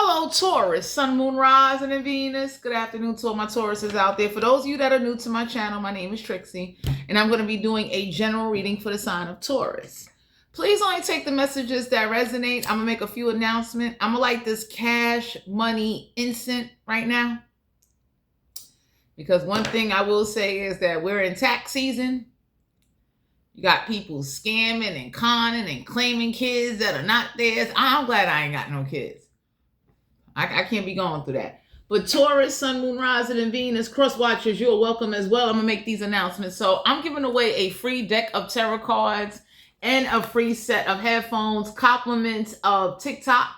Hello, Taurus, Sun, Moon, Rising, and Venus. Good afternoon to all my Tauruses out there. For those of you that are new to my channel, my name is Trixie, and I'm going to be doing a general reading for the sign of Taurus. Please only take the messages that resonate. I'm going to make a few announcements. I'm going to like this cash money instant right now, because one thing I will say is that we're in tax season. You got people scamming and conning and claiming kids that are not theirs. I'm glad I ain't got no kids. I can't be going through that. But Taurus, Sun, Moon, Rising, and Venus, cross watchers, you're welcome as well. I'm going to make these announcements. So I'm giving away a free deck of tarot cards and a free set of headphones, compliments of TikTok.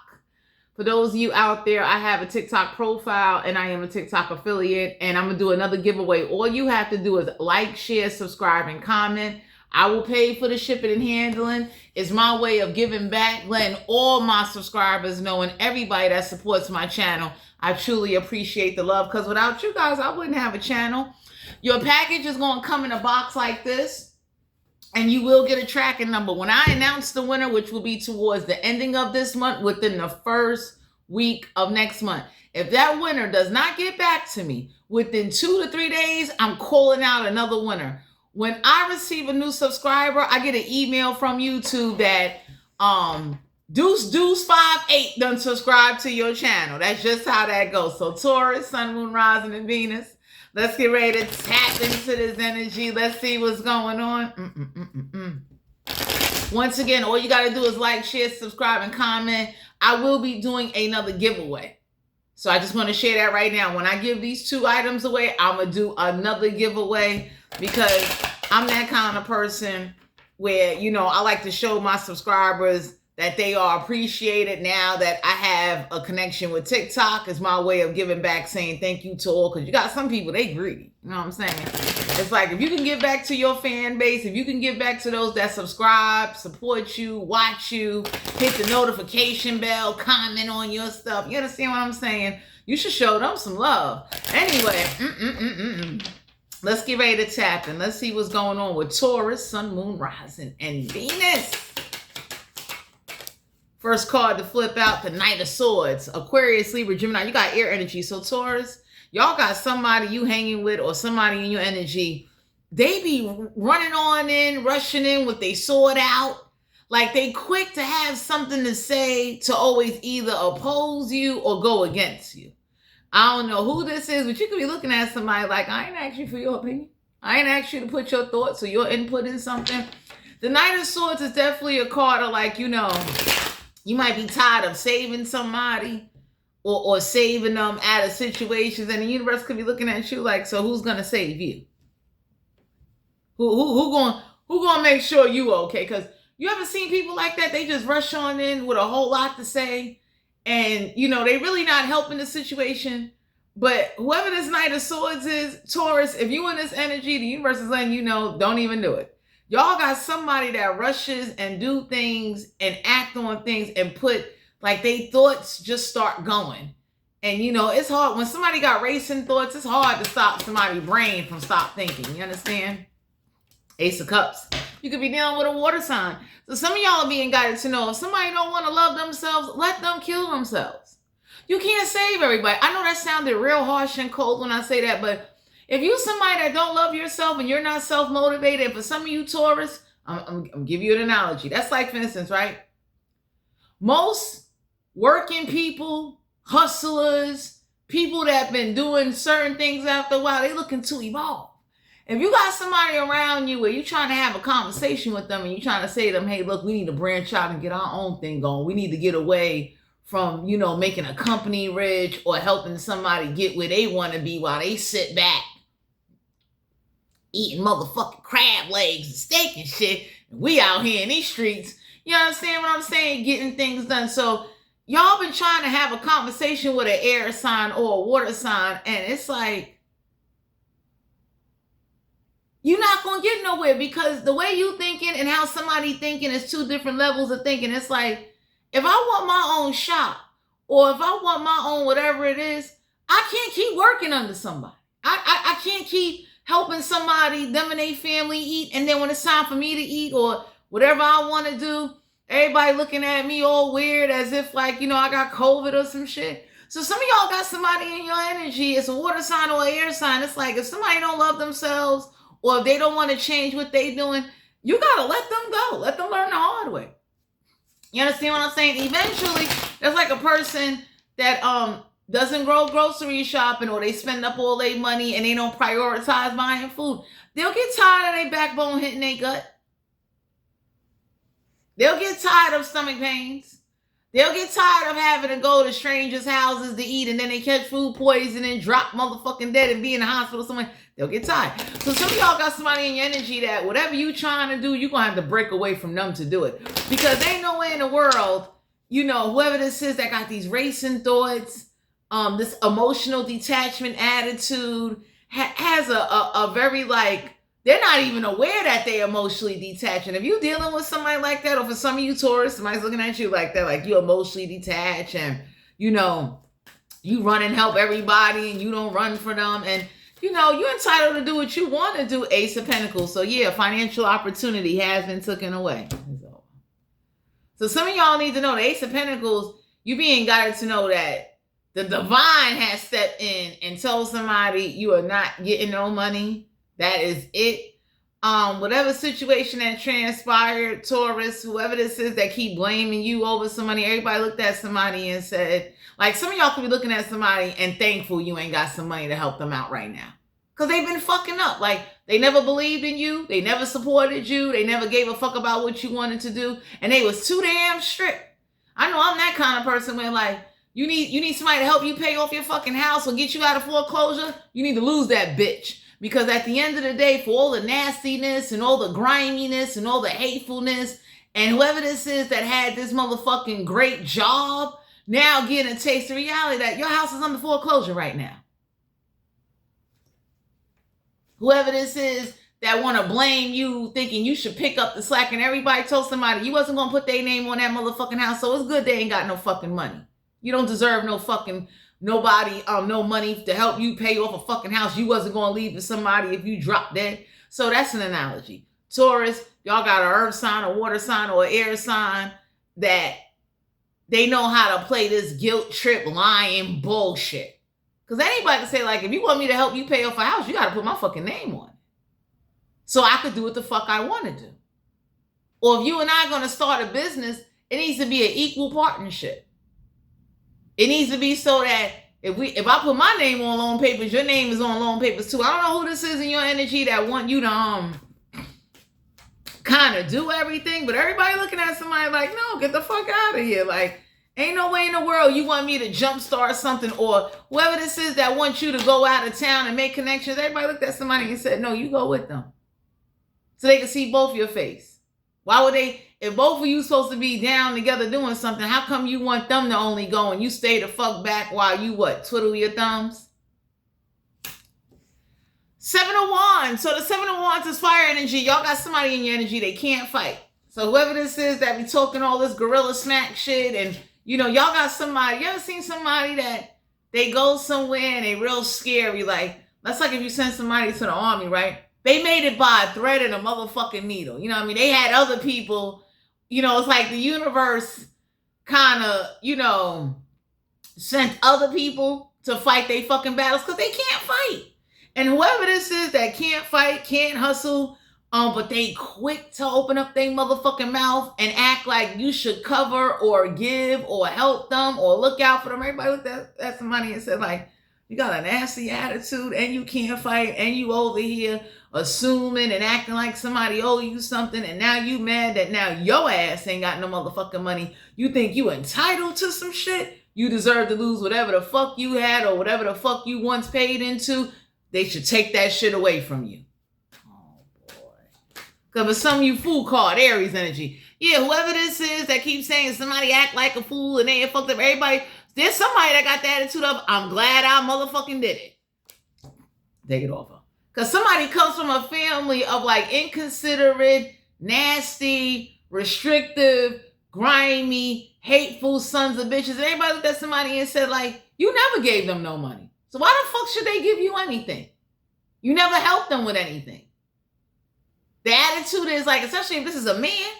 For those of you out there, I have a TikTok profile and I am a TikTok affiliate, and I'm going to do another giveaway. All you have to do is like, share, subscribe, and comment. I will pay for the shipping and handling. It's my way of giving back, letting all my subscribers know, and everybody that supports my channel. I truly appreciate the love, because without you guys, I wouldn't have a channel. Your package is going to come in a box like this, and you will get a tracking number. When I announce the winner, which will be towards the ending of this month, within the first week of next month, if that winner does not get back to me within 2 to 3 days, I'm calling out another winner. When I receive a new subscriber, I get an email from YouTube that Deuce58 done subscribe to your channel. That's just how that goes. So Taurus, Sun, Moon, Rising, and Venus. Let's get ready to tap into this energy. Let's see what's going on. Once again, all you got to do is like, share, subscribe, and comment. I will be doing another giveaway. So I just want to share that right now. When I give these 2 items away, I'm going to do another giveaway, because I'm that kind of person where, you know, I like to show my subscribers that they are appreciated. Now that I have a connection with TikTok, is my way of giving back, saying thank you to all, because you got some people, they greedy. You know what I'm saying? It's like, if you can give back to your fan base, if you can give back to those that subscribe, support you, watch you, hit the notification bell, comment on your stuff, you understand what I'm saying? You should show them some love. Anyway, let's get ready to tap in. Let's see what's going on with Taurus, Sun, Moon, Rising, and Venus. First card to flip out, the Knight of Swords. Aquarius, Libra, Gemini. You got air energy. So Taurus, y'all got somebody you hanging with, or somebody in your energy. They be running on in, rushing in with their sword out. Like, they quick to have something to say, to always either oppose you or go against you. I don't know who this is, but you could be looking at somebody like, I ain't asked you for your opinion. I ain't asked you to put your thoughts or your input in something. The Knight of Swords is definitely a card of, like, you know, you might be tired of saving somebody or saving them out of situations, and the universe could be looking at you like, so who's gonna save you? Who gonna make sure you okay? Because you ever seen people like that? They just rush on in with a whole lot to say, and, you know, they really not helping the situation. But whoever this Knight of Swords is, Taurus, if you in this energy, the universe is letting you know, don't even do it. Y'all got somebody that rushes and do things and act on things and put, like, they thoughts just start going. And, you know, it's hard. When somebody got racing thoughts, it's hard to stop somebody's brain from stop thinking. You understand? Ace of Cups. You could be dealing with a water sign. So some of y'all are being guided to know, if somebody don't want to love themselves, let them kill themselves. You can't save everybody. I know that sounded real harsh and cold when I say that, but if you somebody that don't love yourself and you're not self-motivated, for some of you Taurus, I'm giving you an analogy. That's like, for instance, right? Most working people, hustlers, people that have been doing certain things after a while, they looking to evolve. If you got somebody around you where you're trying to have a conversation with them and you're trying to say to them, hey, look, we need to branch out and get our own thing going. We need to get away from, you know, making a company rich or helping somebody get where they want to be while they sit back eating motherfucking crab legs and steak and shit. And we out here in these streets. You understand what I'm saying? Getting things done. So y'all been trying to have a conversation with an air sign or a water sign, and it's like, you're not going to get nowhere, because the way you thinking and how somebody thinking is 2 different levels of thinking. It's like, if I want my own shop, or if I want my own whatever it is, I can't keep working under somebody. I can't keep helping somebody, them and their family eat, and then when it's time for me to eat or whatever I want to do, Everybody looking at me all weird as if like, you know, I got COVID or some shit. So some of y'all got somebody in your energy. It's a water sign or an air sign. It's like if somebody don't love themselves or if they don't want to change what they doing, you got to let them go. Let them learn the hard way. You understand what I'm saying? Eventually, there's like a person that doesn't go grocery shopping or they spend up all their money and they don't prioritize buying food. They'll get tired of their backbone hitting their gut. They'll get tired of stomach pains. They'll get tired of having to go to strangers' houses to eat and then they catch food poisoning, drop motherfucking dead and be in the hospital somewhere. They'll get tired. So some of y'all got somebody in your energy that whatever you trying to do, you're going to have to break away from them to do it. Because there ain't no way in the world, you know, whoever this is that got these racing thoughts, this emotional detachment attitude, has a very like, they're not even aware that they emotionally detached. And if you're dealing with somebody like that, or for some of you Taurus, somebody's looking at you like that, like you emotionally detached and, you know, you run and help everybody and you don't run for them. And, you know, you're entitled to do what you want to do, Ace of Pentacles. So, yeah, financial opportunity has been taken away. So some of y'all need to know the Ace of Pentacles, you being guided to know that the divine has stepped in and told somebody you are not getting no money. That is it. Whatever situation that transpired, Taurus, whoever this is that keep blaming you over somebody, everybody looked at somebody and said, like some of y'all could be looking at somebody and thankful you ain't got some money to help them out right now. Because they've been fucking up. Like they never believed in you. They never supported you. They never gave a fuck about what you wanted to do. And they was too damn strict. I know I'm that kind of person where like, you need somebody to help you pay off your fucking house or get you out of foreclosure. You need to lose that bitch. Because at the end of the day, for all the nastiness and all the griminess and all the hatefulness, and whoever this is that had this motherfucking great job, now getting a taste of reality that your house is under foreclosure right now. Whoever this is that want to blame you, thinking you should pick up the slack, and everybody told somebody you wasn't going to put their name on that motherfucking house, so it's good they ain't got no fucking money. You don't deserve no fucking nobody, no money to help you pay off a fucking house you wasn't going to leave to somebody if you dropped dead. So that's an analogy. Taurus, y'all got an earth sign, a water sign, or an air sign that they know how to play this guilt trip, lying bullshit. Because anybody can say, like, if you want me to help you pay off a house, you got to put my fucking name on it. So I could do what the fuck I want to do. Or if you and I are going to start a business, it needs to be an equal partnership. It needs to be so that if I put my name on loan papers, your name is on loan papers too. I don't know who this is in your energy that want you to kind of do everything, but everybody looking at somebody like, no, get the fuck out of here. Like, ain't no way in the world you want me to jumpstart something, or whoever this is that wants you to go out of town and make connections. Everybody looked at somebody and said, no, you go with them. So they can see both your face. Why would they, if both of you supposed to be down together doing something, how come you want them to only go and you stay the fuck back while you what, twiddle your thumbs? Seven of Wands. So the Seven of Wands is fire energy. Y'all got somebody in your energy they can't fight. So whoever this is that be talking all this gorilla smack shit, and you know, y'all got somebody, you ever seen somebody that they go somewhere and they real scary? Like, that's like if you send somebody to the army, right? They made it by a thread and a motherfucking needle. You know what I mean? They had other people, you know, it's like the universe kind of, you know, sent other people to fight their fucking battles because they can't fight. And whoever this is that can't fight, can't hustle, but they quick to open up their motherfucking mouth and act like you should cover or give or help them or look out for them. Everybody looked at somebody and said, like, you got a nasty attitude and you can't fight and you over here assuming and acting like somebody owe you something, and now you mad that now your ass ain't got no motherfucking money. You think you entitled to some shit? You deserve to lose whatever the fuck you had or whatever the fuck you once paid into. They should take that shit away from you. Oh boy. Because for some of you fool card, Aries energy. Yeah, whoever this is that keeps saying somebody act like a fool and they ain't fucked up everybody, there's somebody that got the attitude of, I'm glad I motherfucking did it. Take it off her. Because somebody comes from a family of like inconsiderate, nasty, restrictive, grimy, hateful sons of bitches. And everybody looked at somebody and said, like, you never gave them no money. So why the fuck should they give you anything? You never helped them with anything. The attitude is like, especially if this is a man,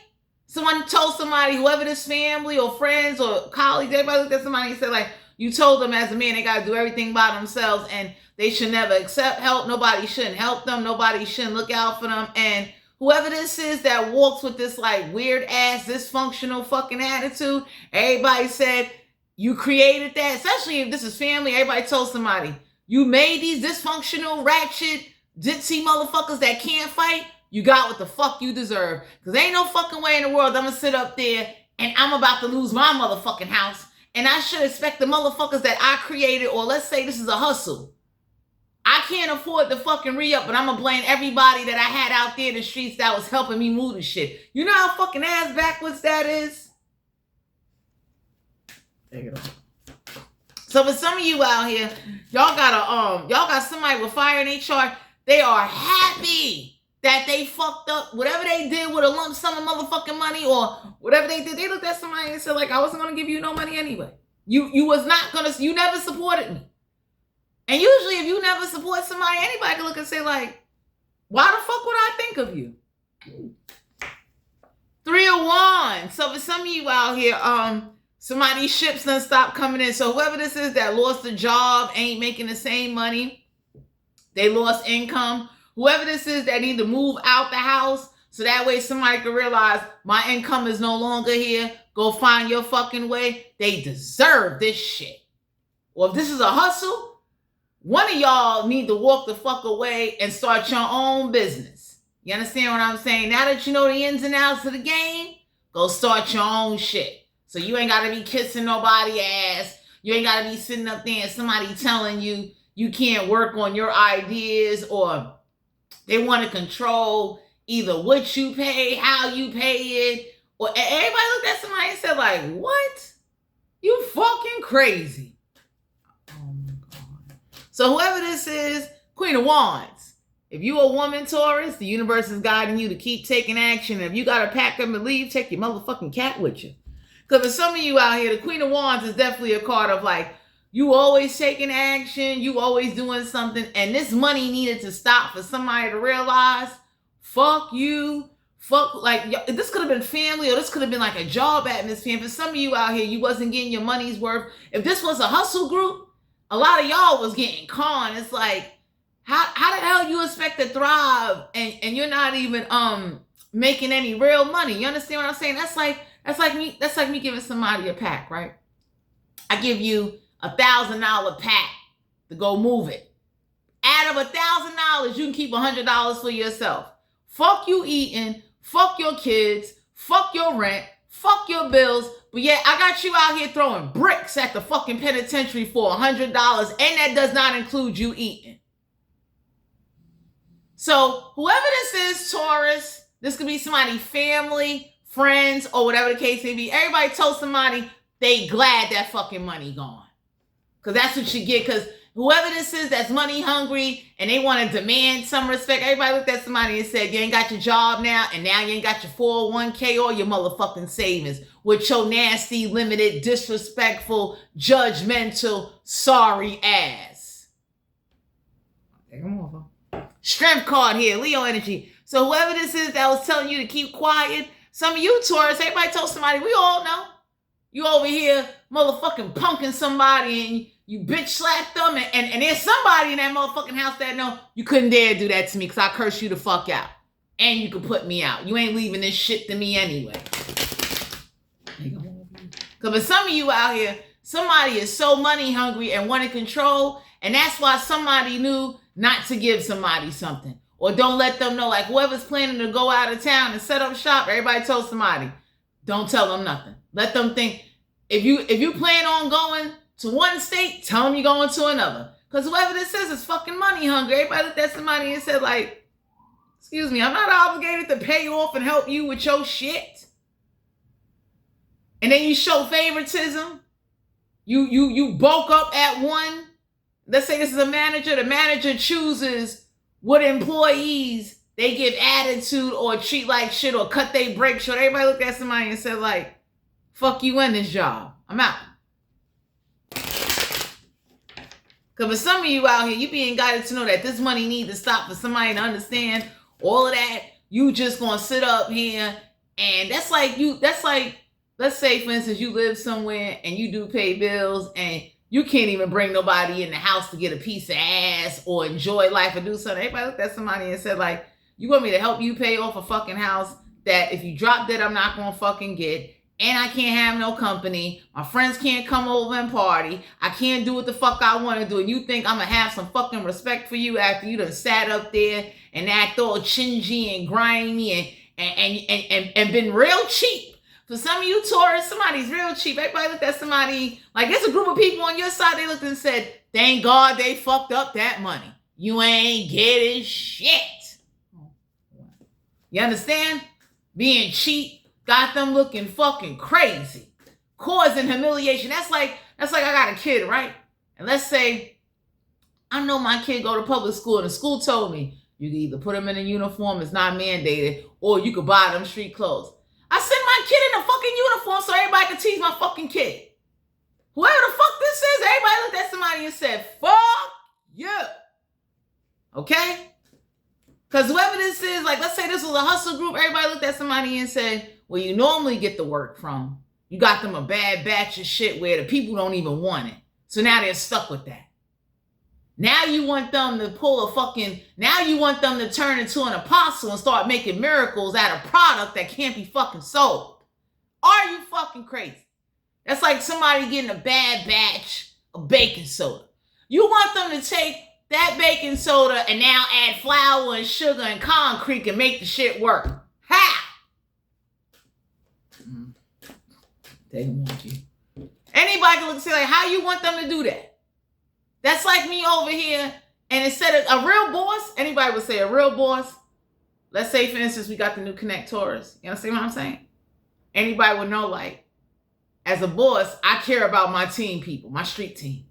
Someone told somebody, whoever this family or friends or colleagues, everybody looked at somebody and said, like, you told them as a man they got to do everything by themselves and they should never accept help. Nobody shouldn't help them. Nobody shouldn't look out for them. And whoever this is that walks with this like weird ass dysfunctional fucking attitude, everybody said you created that, especially if this is family. Everybody told somebody, you made these dysfunctional, ratchet, ditzy motherfuckers that can't fight. You got what the fuck you deserve. Because ain't no fucking way in the world I'm going to sit up there and I'm about to lose my motherfucking house. And I should expect the motherfuckers that I created, or let's say this is a hustle. I can't afford to fucking re-up, but I'm going to blame everybody that I had out there in the streets that was helping me move the shit. You know how fucking ass backwards that is? Take it off. So for some of you out here, y'all got somebody with fire in their chart. They are happy that they fucked up whatever they did with a lump sum of motherfucking money or whatever they did. They looked at somebody and said, like, I wasn't going to give you no money anyway. You was not going to, you never supported me. And usually if you never support somebody, anybody can look and say, like, why the fuck would I think of you? 3 of Wands. So for some of you out here, somebody's ships done stopped coming in. So whoever this is that lost a job, ain't making the same money, they lost income. Whoever this is that need to move out the house so that way somebody can realize my income is no longer here. Go find your fucking way. They deserve this shit. Or if this is a hustle, one of y'all need to walk the fuck away and start your own business. You understand what I'm saying? Now that you know the ins and outs of the game, go start your own shit. So you ain't got to be kissing nobody ass. You ain't got to be sitting up there and somebody telling you you can't work on your ideas, or they want to control either what you pay, how you pay it. Or everybody looked at somebody and said, like, what? You fucking crazy. Oh my God. So whoever this is, Queen of Wands. If you a woman, Taurus, the universe is guiding you to keep taking action. If you got to pack up and leave, take your motherfucking cat with you. Because for some of you out here, the Queen of Wands is definitely a card of like, you always taking action, you always doing something, and this money needed to stop for somebody to realize, fuck you, fuck, like, this could have been family, or this could have been like a job atmosphere. For some of you out here, you wasn't getting your money's worth. If this was a hustle group, a lot of y'all was getting conned. It's like, how the hell you expect to thrive and you're not even making any real money? You understand what I'm saying? That's like me giving somebody a pack, right? I give you $1,000 pack to go move it. Out of $1,000, you can keep $100 for yourself. Fuck you eating, fuck your kids, fuck your rent, fuck your bills. But yeah, I got you out here throwing bricks at the fucking penitentiary for $100, and that does not include you eating. So whoever this is, Taurus, this could be somebody, family, friends, or whatever the case may be. Everybody told somebody they glad that fucking money gone. Because that's what you get. Because whoever this is that's money hungry and they want to demand some respect, everybody looked at somebody and said, you ain't got your job now, and now you ain't got your 401k or your motherfucking savings with your nasty, limited, disrespectful, judgmental, sorry ass. Take them over. Strength card here, Leo energy. So whoever this is that was telling you to keep quiet, some of you Taurus, everybody told somebody, we all know. You over here motherfucking punking somebody and you bitch slapped them, and there's somebody in that motherfucking house that know you couldn't dare do that to me because I curse you the fuck out. And you can put me out. You ain't leaving this shit to me anyway. Because for some of you out here, somebody is so money hungry and wanting control, and that's why somebody knew not to give somebody something. Or don't let them know, like whoever's planning to go out of town and set up shop, everybody told somebody, don't tell them nothing. Let them think, if you plan on going to one state, tell them you're going to another. Because whoever this is fucking money hungry. Everybody looked at somebody and said, like, excuse me, I'm not obligated to pay you off and help you with your shit. And then you show favoritism. You bulk up at one. Let's say this is a manager. The manager chooses what employees they give attitude or treat like shit or cut they break short. Everybody looked at somebody and said, like, fuck you in this job. I'm out. Because for some of you out here, you being guided to know that this money need to stop for somebody to understand all of that. You just going to sit up here And that's like, let's say, for instance, you live somewhere and you do pay bills and you can't even bring nobody in the house to get a piece of ass or enjoy life or do something. Everybody looked at somebody and said, like, you want me to help you pay off a fucking house that if you drop dead, I'm not going to fucking get. And I can't have no company. My friends can't come over and party. I can't do what the fuck I want to do. And you think I'm going to have some fucking respect for you after you done sat up there and act all chingy and grimy and been real cheap. For some of you Taurus, somebody's real cheap. Everybody looked at somebody, like there's a group of people on your side, they looked and said, thank God they fucked up that money. You ain't getting shit. You understand? Being cheap got them looking fucking crazy. Causing humiliation. That's like I got a kid, right? And let's say I know my kid go to public school and the school told me you can either put him in a uniform, it's not mandated, or you could buy them street clothes. I send my kid in a fucking uniform so everybody can tease my fucking kid. Whoever the fuck this is, everybody looked at somebody and said, fuck you. Okay? Because whoever this is, like let's say this was a hustle group, everybody looked at somebody and said, well, you normally get the work from. You got them a bad batch of shit where the people don't even want it. So now they're stuck with that. Now you want them to now you want them to turn into an apostle and start making miracles out of product that can't be fucking sold. Are you fucking crazy? That's like somebody getting a bad batch of baking soda. You want them to take that baking soda and now add flour and sugar and concrete and make the shit work. How? They want you. Anybody can look and say, like, how you want them to do that? That's like me over here, and instead of a real boss, anybody would say a real boss. Let's say, for instance, we got the new Connect Taurus. You understand what I'm saying? Anybody would know, like, as a boss, I care about my team people, my street team.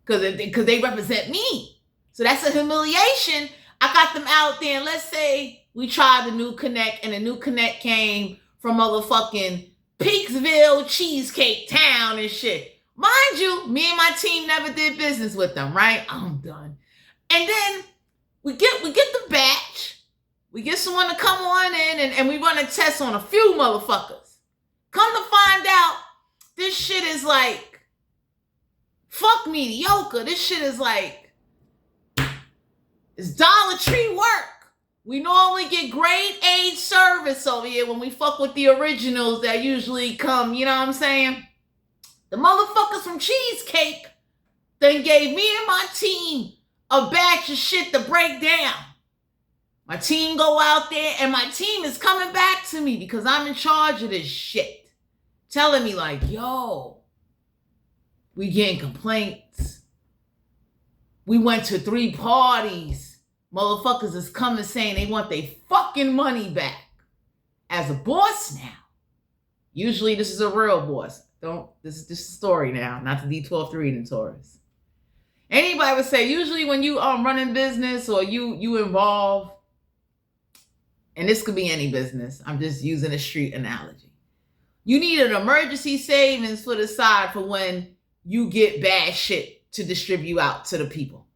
Because they represent me. So that's a humiliation. I got them out there, and let's say we tried the new Connect, and the new Connect came from motherfucking Peaksville, Cheesecake Town and shit. Mind you, me and my team never did business with them, right? I'm done. And then we get the batch. We get someone to come on in and we run a test on a few motherfuckers. Come to find out, this shit is like, fuck mediocre. This shit is like, it's Dollar Tree work. We normally get grade A service over here when we fuck with the originals that usually come, you know what I'm saying? The motherfuckers from Cheesecake then gave me and my team a batch of shit to break down. My team go out there and my team is coming back to me because I'm in charge of this shit. Telling me like, yo, we getting complaints. We went to 3 parties. Motherfuckers is coming saying they want their fucking money back. As a boss now, usually this is a real boss. This is just a story now, not the D12 reading Taurus. Anybody would say, usually when you running business or you involve, and this could be any business, I'm just using a street analogy. You need an emergency savings for the side for when you get bad shit to distribute out to the people.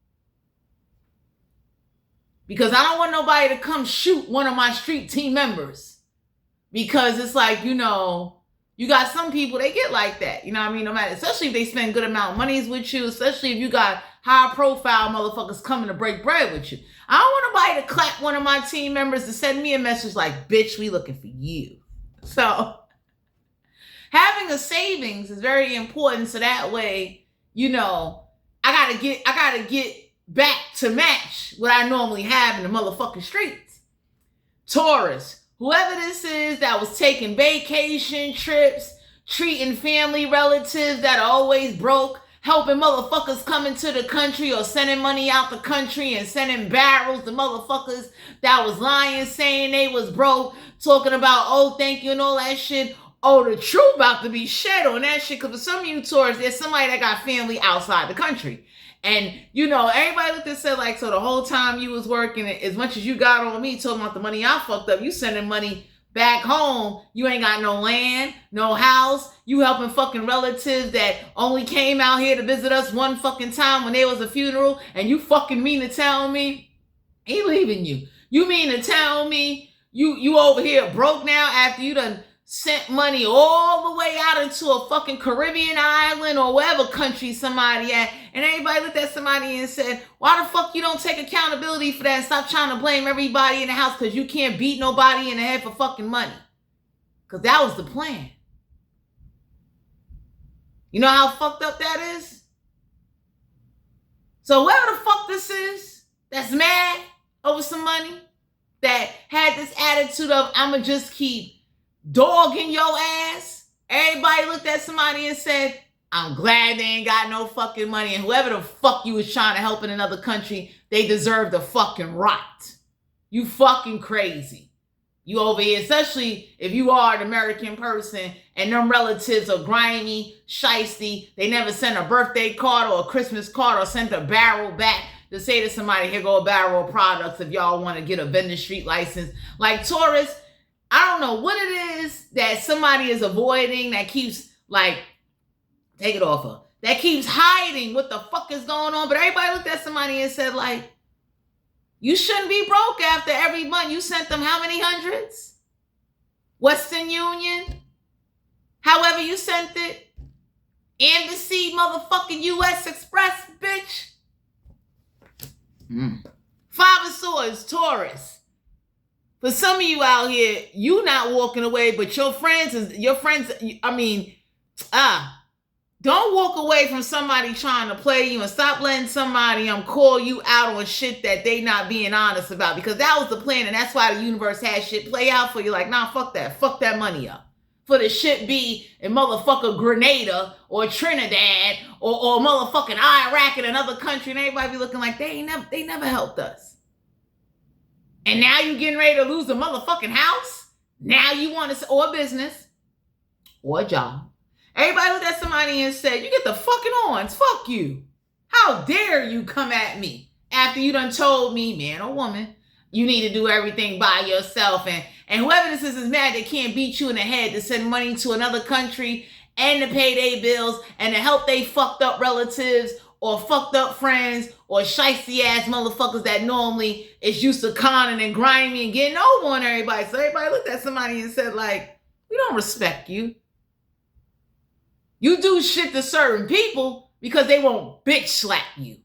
Because I don't want nobody to come shoot one of my street team members. Because it's like, you know, you got some people, they get like that. You know what I mean? No matter, especially if they spend good amount of monies with you, especially if you got high profile motherfuckers coming to break bread with you. I don't want nobody to clap one of my team members to send me a message like, bitch, we looking for you. So having a savings is very important. So that way, you know, I gotta get back to match what I normally have in the motherfucking streets. Taurus, whoever this is that was taking vacation trips, treating family relatives that are always broke, helping motherfuckers come into the country or sending money out the country and sending barrels to motherfuckers that was lying, saying they was broke, talking about, oh, thank you and all that shit. Oh, the truth about to be shed on that shit. Because for some of you Taurus, there's somebody that got family outside the country. And, you know, everybody looked and said, like, so the whole time you was working, as much as you got on me talking about the money I fucked up, you sending money back home. You ain't got no land, no house. You helping fucking relatives that only came out here to visit us one fucking time when there was a funeral. And you fucking mean to tell me, he leaving you. You mean to tell me You over here broke now after you done sent money all the way out into a fucking Caribbean island or wherever country somebody at, and everybody looked at somebody and said, why the fuck you don't take accountability for that and stop trying to blame everybody in the house because you can't beat nobody in the head for fucking money? Because that was the plan. You know how fucked up that is? So whoever the fuck this is that's mad over some money, that had this attitude of, I'ma just keep dogging your ass. Everybody looked at somebody and said, I'm glad they ain't got no fucking money. And whoever the fuck you was trying to help in another country, they deserve the fucking rot. You fucking crazy. You over here, especially if you are an American person and them relatives are grimy, shiesty. They never sent a birthday card or a Christmas card or sent a barrel back to say to somebody, here go a barrel of products if y'all want to get a vending street license. Like Taurus, I don't know what it is that somebody is avoiding that keeps, like, take it off of, that keeps hiding what the fuck is going on. But everybody looked at somebody and said, like, you shouldn't be broke after every month. You sent them how many hundreds? Western Union? However you sent it. Embassy, motherfucking U.S. Express, bitch. Five of Swords, Taurus. For some of you out here, you not walking away, but your friends, don't walk away from somebody trying to play you, and stop letting somebody call you out on shit that they not being honest about, because that was the plan, and that's why the universe had shit play out for you. Like, nah, fuck that money up. For the shit be in motherfucker Grenada or Trinidad or motherfucking Iraq in another country, and everybody be looking like they never helped us. And now you getting ready to lose a motherfucking house? Now you want to, or a business, or a job. Everybody looked at somebody and said, you get the fucking horns, fuck you. How dare you come at me after you done told me, man or woman, you need to do everything by yourself. And whoever this is mad they can't beat you in the head to send money to another country and to pay their bills and to help they fucked up relatives or fucked up friends or shicey ass motherfuckers that normally is used to conning and grinding and getting over on everybody. So everybody looked at somebody and said, like, we don't respect you. You do shit to certain people because they won't bitch slap you.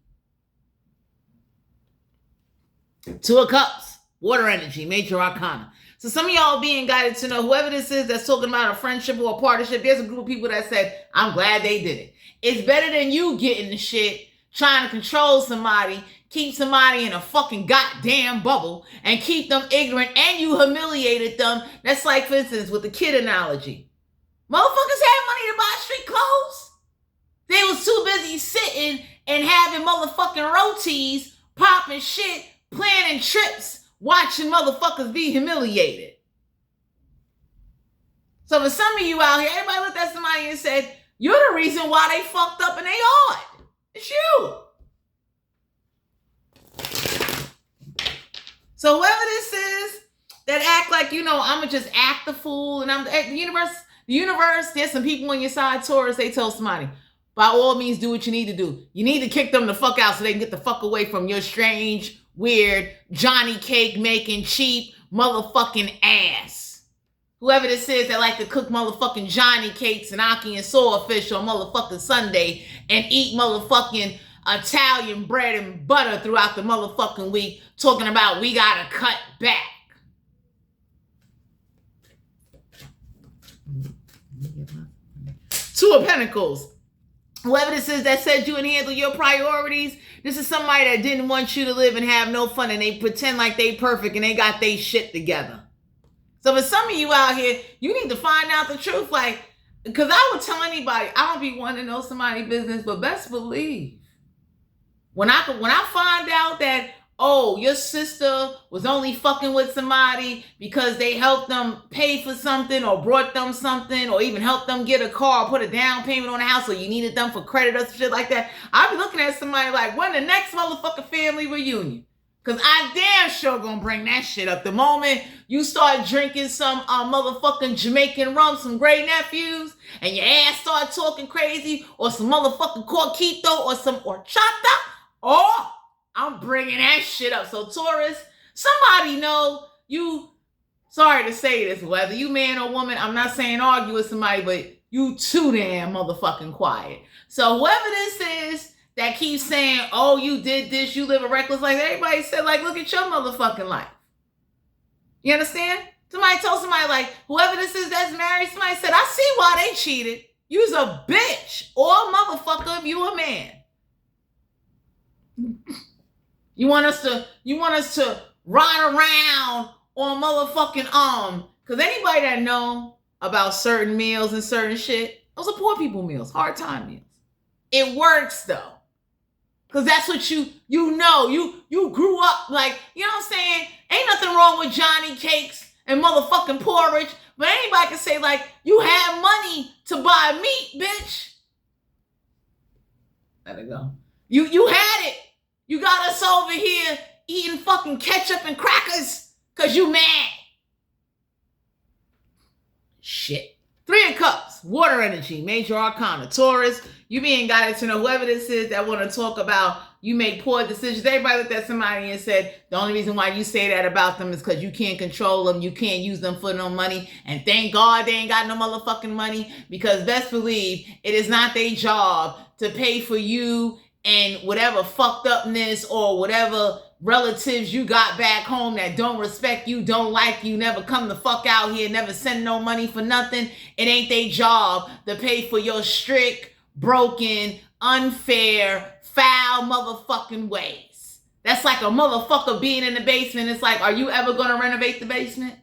Two of Cups, water energy, major arcana. So some of y'all being guided to know whoever this is that's talking about a friendship or a partnership, there's a group of people that said, I'm glad they did it. It's better than you getting the shit, trying to control somebody, keep somebody in a fucking goddamn bubble, and keep them ignorant, and you humiliated them. That's like, for instance, with the kid analogy. Motherfuckers had money to buy street clothes. They was too busy sitting and having motherfucking rotis, popping shit, planning trips, watching motherfuckers be humiliated. So for some of you out here, everybody looked at somebody and said, you're the reason why they fucked up and they odd. It's you. So whoever this is that act like, I'ma just act the fool, and I'm the universe, there's some people on your side, Taurus, they tell somebody, by all means, do what you need to do. You need to kick them the fuck out so they can get the fuck away from your strange, weird, Johnny cake making, cheap motherfucking ass. Whoever this is that like to cook motherfucking Johnny cakes and ackee and swordfish on motherfucking Sunday and eat motherfucking Italian bread and butter throughout the motherfucking week, talking about we gotta cut back. Two of Pentacles. Whoever this is that said you and handle your priorities, this is somebody that didn't want you to live and have no fun, and they pretend like they perfect and they got they shit together. So for some of you out here, you need to find out the truth. Like, because I would tell anybody, I don't be wanting to know somebody's business, but best believe, when I find out that, oh, your sister was only fucking with somebody because they helped them pay for something or brought them something or even helped them get a car or put a down payment on a house, or you needed them for credit or shit like that, I'll be looking at somebody like, when the next motherfucking family reunion? Because I damn sure gonna bring that shit up. The moment you start drinking some motherfucking Jamaican rum, some great nephews, and your ass start talking crazy, or some motherfucking corquito or some horchata, I'm bringing that shit up. So Taurus, somebody know you Sorry to say this, whether you man or woman, I'm not saying argue with somebody, but you too damn motherfucking quiet. So whoever this is that keeps saying, oh, you did this, you live a reckless life, everybody said, like, look at your motherfucking life. You understand? Somebody told somebody, like, whoever this is that's married, somebody said, I see why they cheated. You's a bitch or a motherfucker if you a man. You want us to ride around on motherfucking because anybody that know about certain meals and certain shit, those are poor people meals, hard time meals. It works though. Cause that's what you know. You grew up like, you know what I'm saying? Ain't nothing wrong with Johnny cakes and motherfucking porridge, but anybody can say, like, you have money to buy meat, bitch. Let it go. You had it. You got us over here eating fucking ketchup and crackers because you mad. Shit. 3 of Cups, water energy, major arcana, Taurus. You being guided to know whoever this is that want to talk about you make poor decisions. Everybody looked at somebody and said, the only reason why you say that about them is because you can't control them. You can't use them for no money. And thank God they ain't got no motherfucking money, because best believe it is not their job to pay for you and whatever fucked upness or whatever relatives you got back home that don't respect you, don't like you, never come the fuck out here, never send no money for nothing. It ain't their job to pay for your strict, broken, unfair, foul motherfucking ways. That's like a motherfucker being in the basement. It's like, are you ever going to renovate the basement?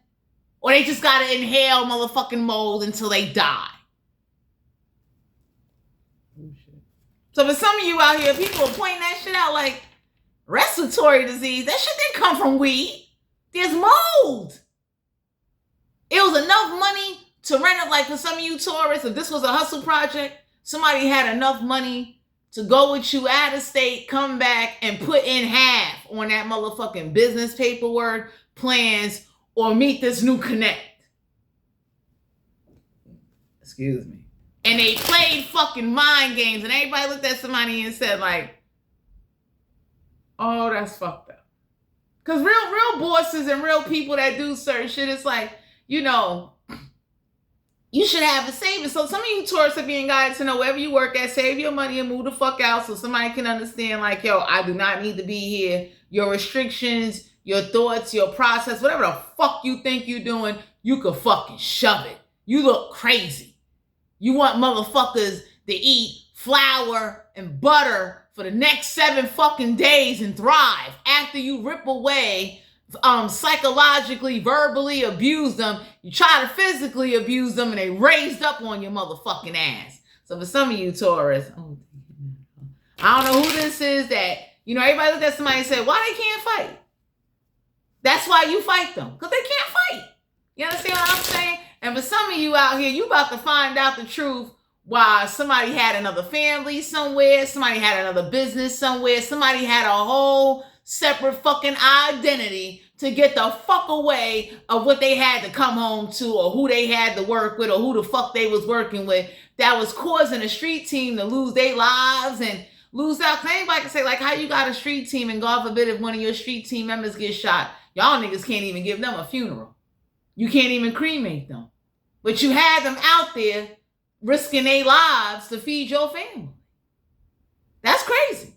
Or they just got to inhale motherfucking mold until they die. So for some of you out here, people are pointing that shit out like respiratory disease. That shit didn't come from weed. There's mold. It was enough money to rent it. Like for some of you Taurus, if this was a hustle project, somebody had enough money to go with you out of state, come back, and put in half on that motherfucking business paperwork, plans, or meet this new connect. Excuse me. And they played fucking mind games, and everybody looked at somebody and said, like, oh, that's fucked up. Because real bosses and real people that do certain shit, it's like, you know, you should have a savings. So some of you Taurus are being guided to know wherever you work at, save your money and move the fuck out so somebody can understand, like, yo, I do not need to be here. Your restrictions, your thoughts, your process, whatever the fuck you think you're doing, you could fucking shove it. You look crazy. You want motherfuckers to eat flour and butter for the next 7 fucking days and thrive after you rip away, psychologically, verbally abuse them. You try to physically abuse them and they raised up on your motherfucking ass. So for some of you Taurus, I don't know who this is that, you know, everybody looked at somebody and said, why they can't fight? That's why you fight them, because they can't fight. You understand what I'm saying? And for some of you out here, you about to find out the truth why somebody had another family somewhere, somebody had another business somewhere, somebody had a whole separate fucking identity to get the fuck away of what they had to come home to or who they had to work with or who the fuck they was working with that was causing a street team to lose their lives and lose out. Because anybody can say, like, how you got a street team and God forbid if one of your street team members gets shot, y'all niggas can't even give them a funeral. You can't even cremate them. But you had them out there risking their lives to feed your family. That's crazy.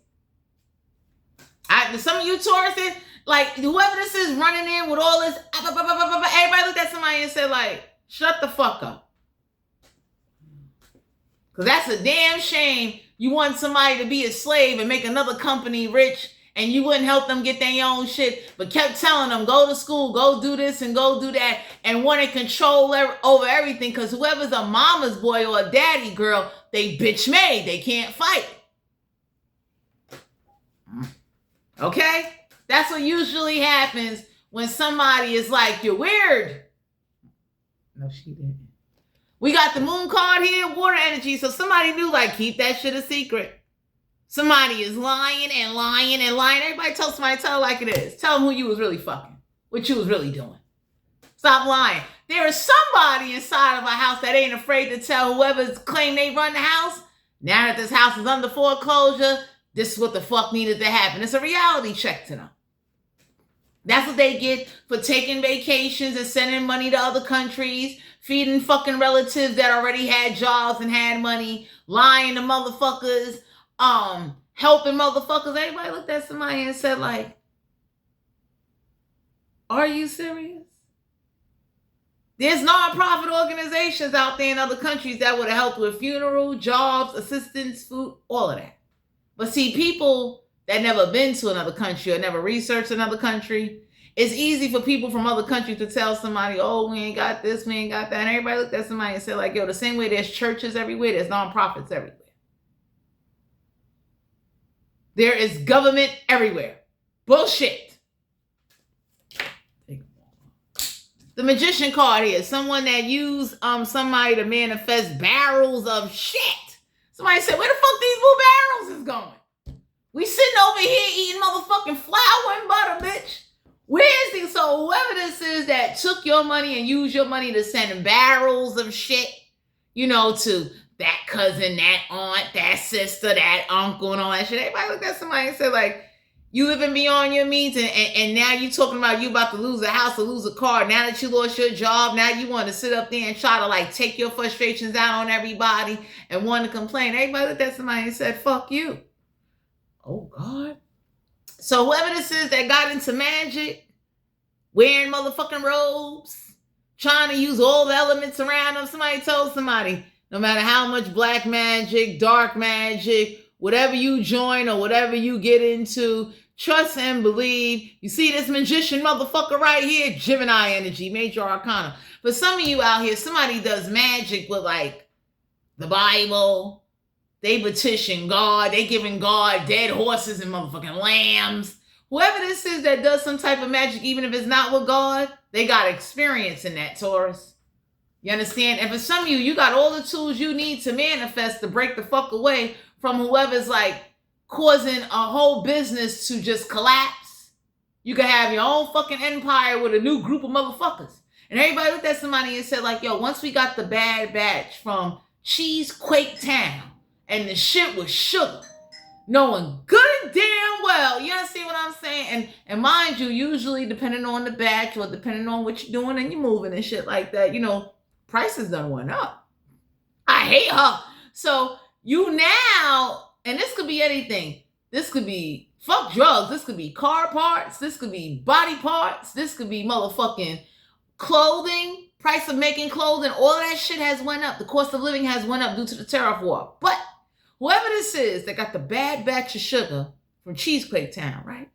Some of you Tauruses, like, whoever this is running in with all this, everybody looked at somebody and said, like, shut the fuck up. Because that's a damn shame. You want somebody to be a slave and make another company rich and you wouldn't help them get their own shit, but kept telling them, go to school, go do this and go do that, and wanted control over everything because whoever's a mama's boy or a daddy girl, they bitch made. They can't fight. Okay? That's what usually happens when somebody is like, you're weird. No, she didn't. We got the moon card here, water energy, so somebody knew, like, keep that shit a secret. Somebody is lying and lying and lying. Everybody tell somebody, tell it like it is. Tell them who you was really fucking, what you was really doing. Stop lying. There is somebody inside of a house that ain't afraid to tell whoever's claim they run the house, now that this house is under foreclosure, this is what the fuck needed to happen. It's a reality check to them. That's what they get for taking vacations and sending money to other countries, feeding fucking relatives that already had jobs and had money, lying to motherfuckers, helping motherfuckers. Everybody looked at somebody and said, like, are you serious? There's non-profit organizations out there in other countries that would have helped with funeral, jobs, assistance, food, all of that. But see, people that never been to another country or never researched another country, it's easy for people from other countries to tell somebody, oh, we ain't got this, we ain't got that. And everybody looked at somebody and said, like, yo, the same way there's churches everywhere, there's non-profits everywhere. There is government everywhere. Bullshit. The magician card here, someone that used somebody to manifest barrels of shit. Somebody said, where the fuck these blue barrels is going? We sitting over here eating motherfucking flour and butter, bitch. Where's these? So whoever this is that took your money and used your money to send barrels of shit, you know, to that cousin, that aunt, that sister, that uncle, and all that shit. Everybody looked at somebody and said, like, you living beyond your means, and now you talking about you about to lose a house or lose a car. Now that you lost your job, now you want to sit up there and try to like take your frustrations out on everybody and want to complain. Everybody looked at somebody and said, fuck you. Oh, God. So whoever this is that got into magic, wearing motherfucking robes, trying to use all the elements around them, somebody told somebody, no matter how much black magic, dark magic, whatever you join or whatever you get into, trust and believe. You see this magician motherfucker right here? Gemini energy, major arcana. For some of you out here, somebody does magic with like the Bible. They petition God. They giving God dead horses and motherfucking lambs. Whoever this is that does some type of magic, even if it's not with God, they got experience in that, Taurus. You understand? And for some of you, you got all the tools you need to manifest to break the fuck away from whoever's like causing a whole business to just collapse. You can have your own fucking empire with a new group of motherfuckers. And everybody looked at somebody and said like, yo, once we got the bad batch from Cheesequake Town and the shit was sugar, knowing good and damn well, you understand what I'm saying? And mind you, usually depending on the batch or depending on what you're doing and you're moving and shit like that, you know, prices done went up. I hate her. So you now, and this could be anything. This could be fuck drugs. This could be car parts. This could be body parts. This could be motherfucking clothing. Price of making clothing. All of that shit has went up. The cost of living has went up due to the tariff war. But whoever this is that got the bad batch of sugar from Cheesequake Town, right?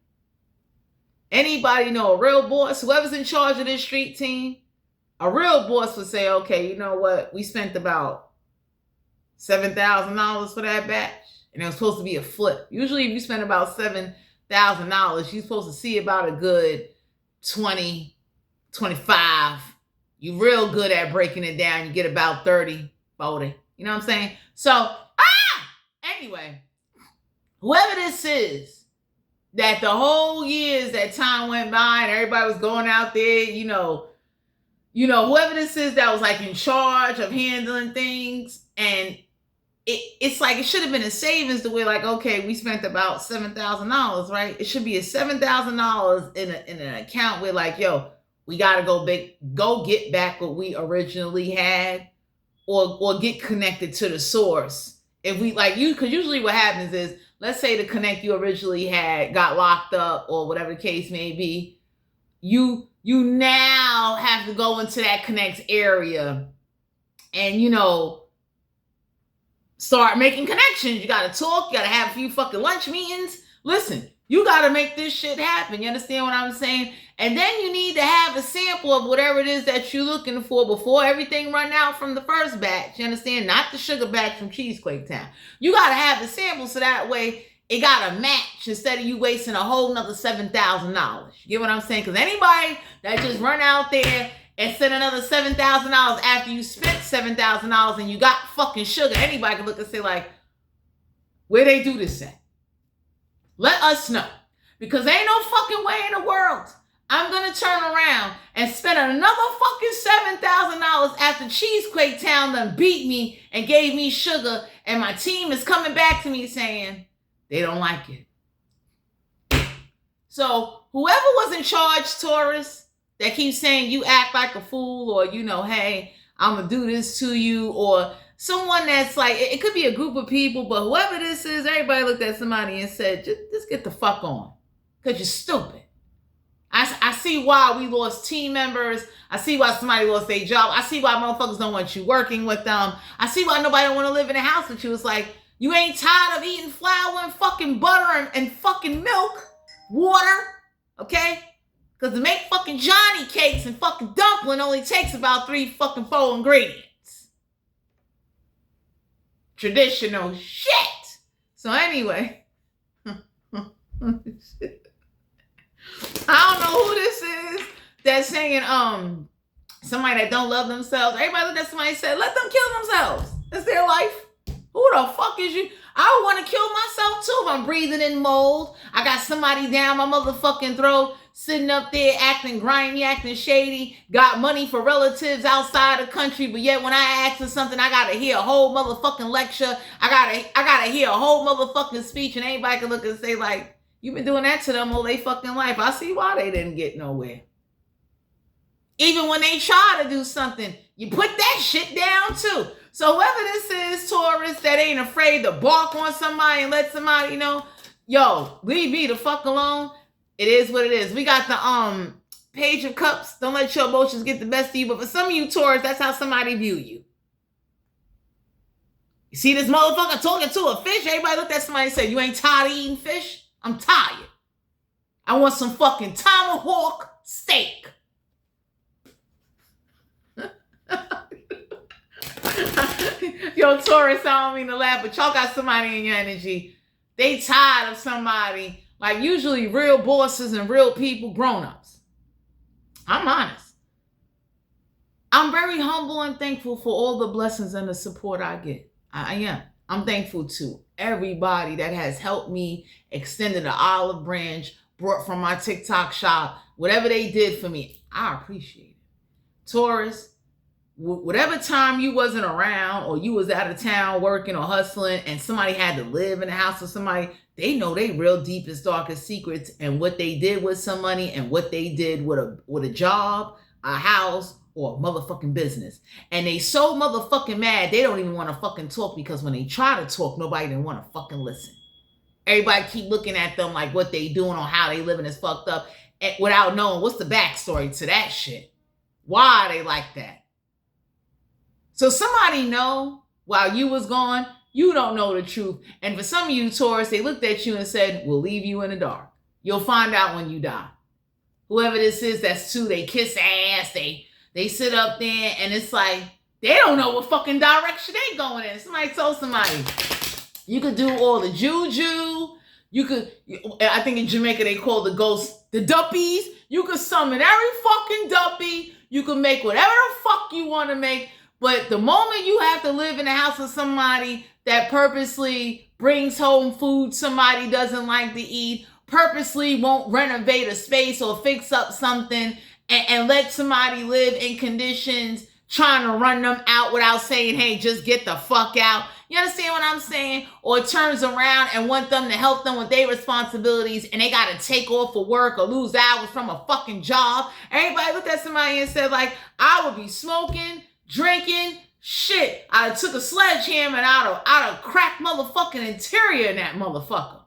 Anybody know a real boss? Whoever's in charge of this street team, a real boss would say, okay, you know what? We spent about $7,000 for that batch, and it was supposed to be a flip. Usually, if you spend about $7,000, you're supposed to see about a good 20, 25. You're real good at breaking it down. You get about 30, 40. You know what I'm saying? So, anyway, whoever this is, that the whole years that time went by and everybody was going out there, you know, whoever this is that was like in charge of handling things, and it's like it should have been a savings to where like, okay, we spent about $7,000, right? It should be a $7,000 in an account where like, yo, we gotta go get back what we originally had, or get connected to the source. If we like you, because usually what happens is, let's say the connect you originally had got locked up or whatever the case may be, you now have to go into that connect area and, you know, start making connections. You got to talk. You got to have a few fucking lunch meetings. Listen, you got to make this shit happen. You understand what I'm saying? And then you need to have a sample of whatever it is that you're looking for before everything run out from the first batch. You understand? Not the sugar batch from Cheesequake Town. You got to have the sample so that way it got to match instead of you wasting a whole nother $7,000. You get what I'm saying? Because anybody that just run out there and send another $7,000 after you spent $7,000 and you got fucking sugar, anybody can look and say like, where they do this at? Let us know. Because ain't no fucking way in the world I'm going to turn around and spend another fucking $7,000 after Cheesequake Town done beat me and gave me sugar, and my team is coming back to me saying they don't like it. So whoever was in charge, Taurus, that keeps saying you act like a fool, or, you know, hey, I'm going to do this to you, or someone that's like, it could be a group of people, but whoever this is, everybody looked at somebody and said, just get the fuck on, because you're stupid. I see why we lost team members. I see why somebody lost their job. I see why motherfuckers don't want you working with them. I see why nobody don't want to live in a house with you. It's like, you ain't tired of eating flour and fucking butter and fucking milk, water, okay? Because to make fucking Johnny cakes and fucking dumpling only takes about 3 fucking 4 ingredients. Traditional shit. So anyway. I don't know who this is that's saying somebody that don't love themselves. Everybody look at somebody and said, let them kill themselves. It's their life. Who the fuck is you? I would want to kill myself too if I'm breathing in mold. I got somebody down my motherfucking throat, sitting up there acting grimy, acting shady, got money for relatives outside the country, but yet when I ask for something, I gotta hear a whole motherfucking lecture. I gotta hear a whole motherfucking speech, and anybody can look and say, like, you've been doing that to them all their fucking life. I see why they didn't get nowhere. Even when they try to do something, you put that shit down too. So whoever this is, Taurus, that ain't afraid to bark on somebody and let somebody know, yo, leave me the fuck alone. It is what it is. We got the Page of Cups. Don't let your emotions get the best of you. But for some of you, Taurus, that's how somebody view you. You see this motherfucker talking to a fish? Everybody looked at somebody and said, you ain't tired of eating fish? I'm tired. I want some fucking tomahawk steak. Yo, Taurus, I don't mean to laugh, but y'all got somebody in your energy. They tired of somebody, like usually real bosses and real people, grown-ups. I'm honest. I'm very humble and thankful for all the blessings and the support I get. I am. I'm thankful to everybody that has helped me, extended an olive branch, brought from my TikTok shop, whatever they did for me. I appreciate it. Taurus, whatever time you wasn't around or you was out of town working or hustling and somebody had to live in the house with somebody, they know they real deepest, darkest secrets and what they did with some money and what they did with a job, a house, or a motherfucking business. And they so motherfucking mad, they don't even want to fucking talk, because when they try to talk, nobody didn't want to fucking listen. Everybody keep looking at them like what they doing or how they living is fucked up, without knowing what's the backstory to that shit. Why are they like that? So somebody know while you was gone, you don't know the truth. And for some of you, Taurus, they looked at you and said, we'll leave you in the dark. You'll find out when you die. Whoever this is, that's two, they kiss ass, they sit up there, and it's like, they don't know what fucking direction they going in. Somebody told somebody, you could do all the juju. You could, I think in Jamaica they call the ghosts the duppies. You could summon every fucking duppy. You could make whatever the fuck you want to make. But the moment you have to live in a house with somebody that purposely brings home food somebody doesn't like to eat, purposely won't renovate a space or fix up something, and let somebody live in conditions, trying to run them out without saying, hey, just get the fuck out. You understand what I'm saying? Or turns around and want them to help them with their responsibilities, and they got to take off for work or lose hours from a fucking job. Everybody looked at somebody and said, like, I would be smoking, drinking, shit. I took a sledgehammer and I'd have cracked motherfucking interior in that motherfucker.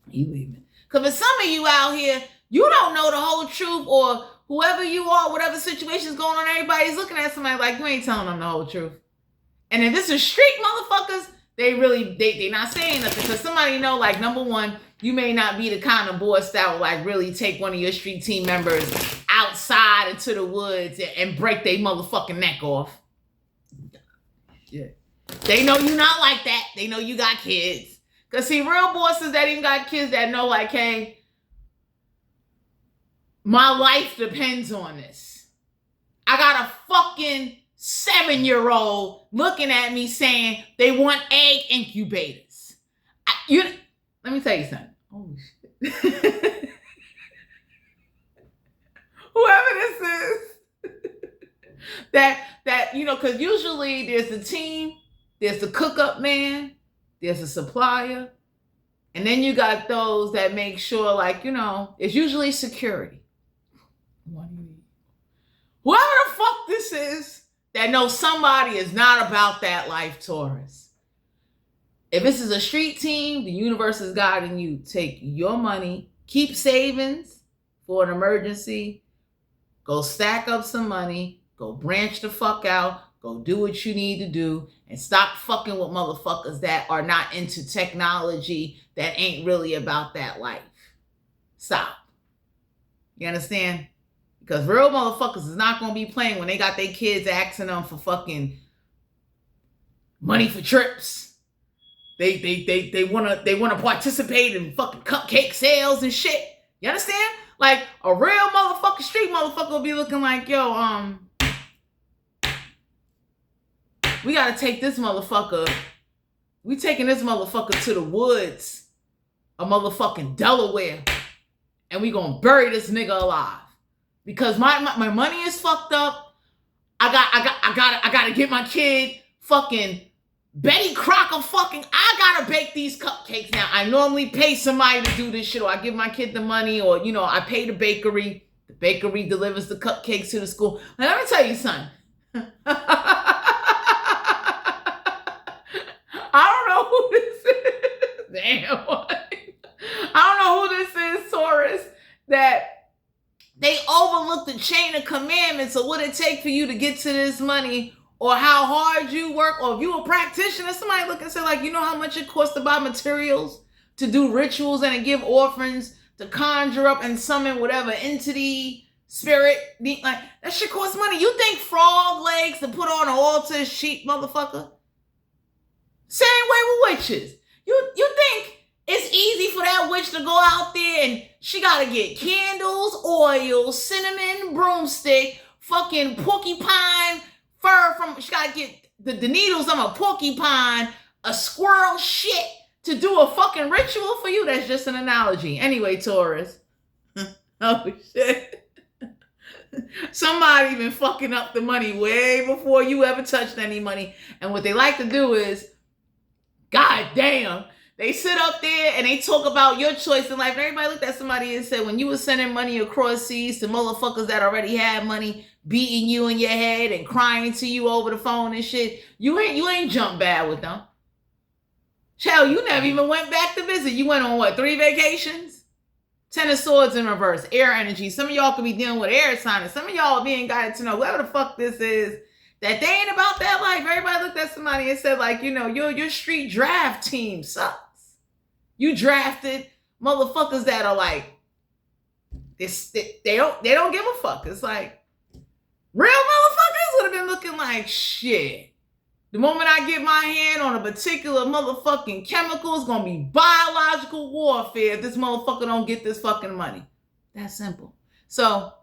You leaving? Because for some of you out here, you don't know the whole truth, or whoever you are, whatever situation's going on, everybody's looking at somebody like, you ain't telling them the whole truth. And if this is street motherfuckers, they not saying nothing, because somebody know, like, number one, you may not be the kind of boss that will, like, really take one of your street team members outside into the woods and break their motherfucking neck off. Yeah. They know you not like that. They know you got kids. Because see, real bosses that even got kids that know, like, hey, my life depends on this. I got a fucking 7-year-old looking at me saying they want egg incubators. Let me tell you something. Oh, shit. Whoever this is, that you know, because usually there's a team, there's the cook-up man, there's a supplier, And then you got those that make sure, like, you know, it's usually security. Whoever the fuck this is that knows somebody is not about that life, Taurus. If this is a street team, the universe is guiding you. Take your money, keep savings for an emergency, go stack up some money, go branch the fuck out, go do what you need to do, and stop fucking with motherfuckers that are not into technology, that ain't really about that life. Stop. You understand? Because real motherfuckers is not going to be playing when they got their kids asking them for fucking money for trips. They wanna participate in fucking cupcake sales and shit. You understand? Like a real motherfucker, street motherfucker will be looking like, yo, we gotta take this motherfucker. We taking this motherfucker to the woods of motherfucking Delaware, and we gonna bury this nigga alive because my money is fucked up. I gotta get my kid fucking Betty Crocker fucking, I gotta bake these cupcakes now. I normally pay somebody to do this shit, or I give my kid the money, or, you know, I pay the bakery. The bakery delivers the cupcakes to the school. And let me tell you something. I don't know who this is. Damn. I don't know who this is, Taurus, that they overlooked the chain of commandments of what it takes for you to get to this money, or how hard you work, or if you a practitioner, somebody look and say, like, you know how much it costs to buy materials, to do rituals, and to give offerings, to conjure up and summon whatever entity, spirit, like, that shit costs money. You think frog legs to put on an altar is cheap, motherfucker? Same way with witches. You think it's easy for that witch to go out there and she gotta get candles, oil, cinnamon, broomstick, fucking porcupine fur from, she gotta get the needles on a porcupine, a squirrel shit to do a fucking ritual for you? That's just an analogy. Anyway, Taurus. Oh shit. Somebody been fucking up the money way before you ever touched any money. And what they like to do is, god damn, they sit up there and they talk about your choice in life. And everybody looked at somebody and said, when you were sending money across seas to motherfuckers that already had money, beating you in your head and crying to you over the phone and shit, you ain't jumped bad with them. Child, you never even went back to visit. You went on what, 3 vacations? 10 of Swords in reverse, air energy. Some of y'all could be dealing with air signs. Some of y'all being guided to know whoever the fuck this is, that they ain't about that life. Everybody looked at somebody and said, like, you know, your street draft team sucks. You drafted motherfuckers that are like, they don't give a fuck. It's like, real motherfuckers would have been looking like, shit. The moment I get my hand on a particular motherfucking chemical, it's gonna be biological warfare if this motherfucker don't get this fucking money. That's simple. So,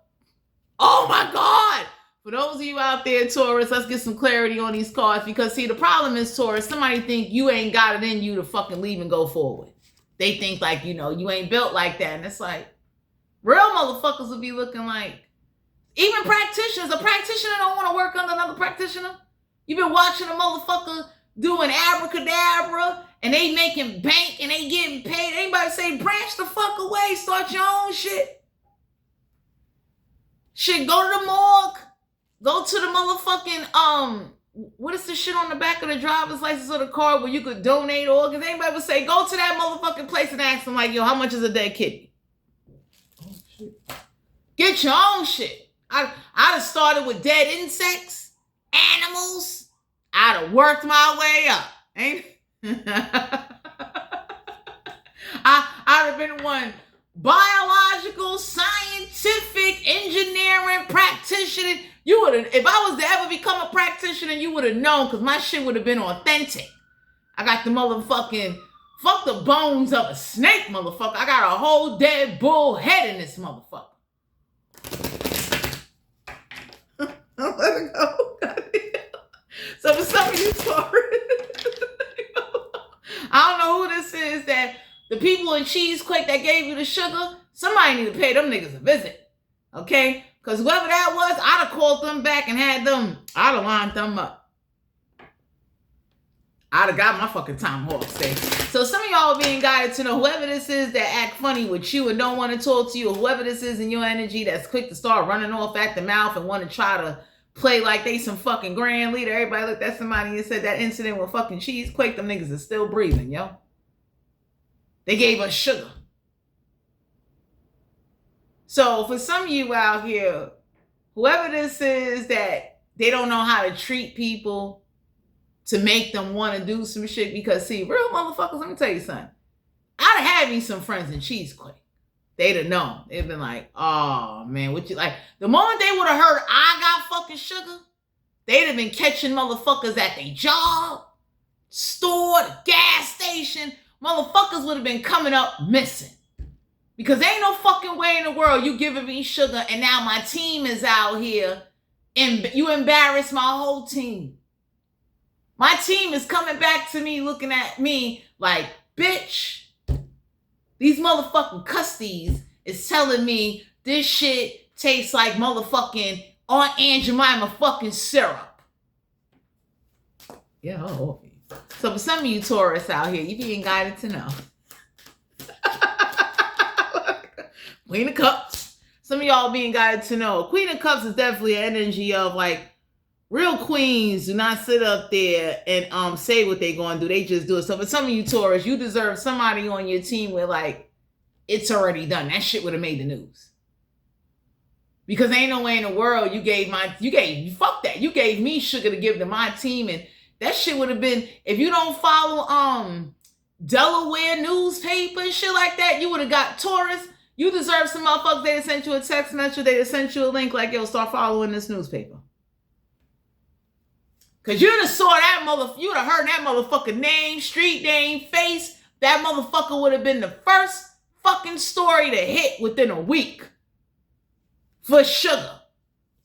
oh my God. For those of you out there, Taurus, let's get some clarity on these cards, because see, the problem is, Taurus, somebody think you ain't got it in you to fucking leave and go forward. They think like, you know, you ain't built like that. And it's like, real motherfuckers will be looking like, even practitioners, a practitioner don't want to work under another practitioner. You've been watching a motherfucker doing abracadabra and they making bank and they getting paid. Anybody say, branch the fuck away, start your own shit. Shit, go to the morgue. Go to the motherfucking, what is the shit on the back of the driver's license of the car where you could donate organs? Anybody would say, go to that motherfucking place and ask them like, yo, how much is a dead kidney? Oh, shit. Get your own shit. I'd have started with dead insects, animals. I'd have worked my way up. Ain't I'd have been one biological, scientific, engineering practitioner. You would have, if I was to ever become a practitioner, you would have known, because my shit would have been authentic. I got the motherfucking, fuck the bones of a snake, motherfucker. I got a whole dead bull head in this motherfucker. Let it go. So for some of you, Taurus, I don't know who this is, that the people in Cheesequake that gave you the sugar, somebody need to pay them niggas a visit. Okay? Because whoever that was, I'd have called them back and had them, I'd have lined them up. I'd have got my fucking time off today. So some of y'all are being guided to know whoever this is that act funny with you and don't want to talk to you, or whoever this is in your energy that's quick to start running off at the mouth and want to try to play like they some fucking grand leader. Everybody looked at somebody and said that incident with fucking Cheesequake, them niggas is still breathing, yo. They gave us sugar. So for some of you out here, whoever this is that they don't know how to treat people to make them want to do some shit, because see, real motherfuckers, let me tell you something. I'd have had me some friends in Cheesequake. They'd have known. They'd been like, oh man, what you like? The moment they would have heard I got fucking sugar, they'd have been catching motherfuckers at their job, store, the gas station. Motherfuckers would have been coming up missing. Because ain't no fucking way in the world you giving me sugar and now my team is out here and you embarrass my whole team. My team is coming back to me looking at me like, bitch, these motherfucking custies is telling me this shit tastes like motherfucking Aunt Aunt Jemima fucking syrup. Yeah, oh. So for some of you Taurus out here, you being guided to know. Queen of Cups. Some of y'all being guided to know. Queen of Cups is definitely an energy of like, real queens do not sit up there and say what they gonna do. They just do it. So for some of you Taurus, you deserve somebody on your team where like, it's already done. That shit would have made the news. Because ain't no way in the world you gave fuck that. You gave me sugar to give to my team, and that shit would have been, if you don't follow Delaware newspaper and shit like that, you would have got Taurus. You deserve some motherfuckers. They'd have sent you a text message. They'd have sent you a link like, yo, start following this newspaper. Because you'd have saw that you'd have heard that motherfucker name, street name, face. That motherfucker would have been the first fucking story to hit within a week. For sugar.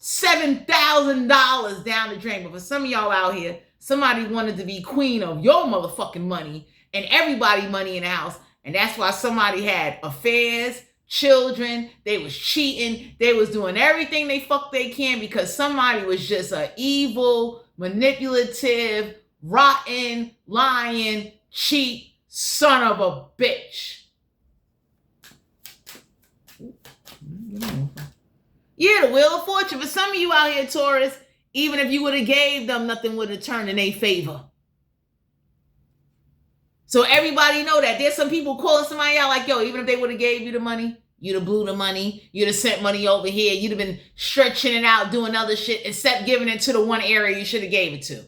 $7,000 down the drain. But for some of y'all out here, somebody wanted to be queen of your motherfucking money and everybody money in the house. And that's why somebody had affairs, children, they was cheating, they was doing everything they can because somebody was just an evil, manipulative, rotten, lying, cheat son of a bitch. Yeah, the Wheel of Fortune. For some of you out here, Taurus, even if you would have gave them, nothing would have turned in their favor. So everybody know that. There's some people calling somebody out like, yo, even if they would have gave you the money, you'd have blew the money, you'd have sent money over here, you'd have been stretching it out, doing other shit, except giving it to the one area you should have gave it to.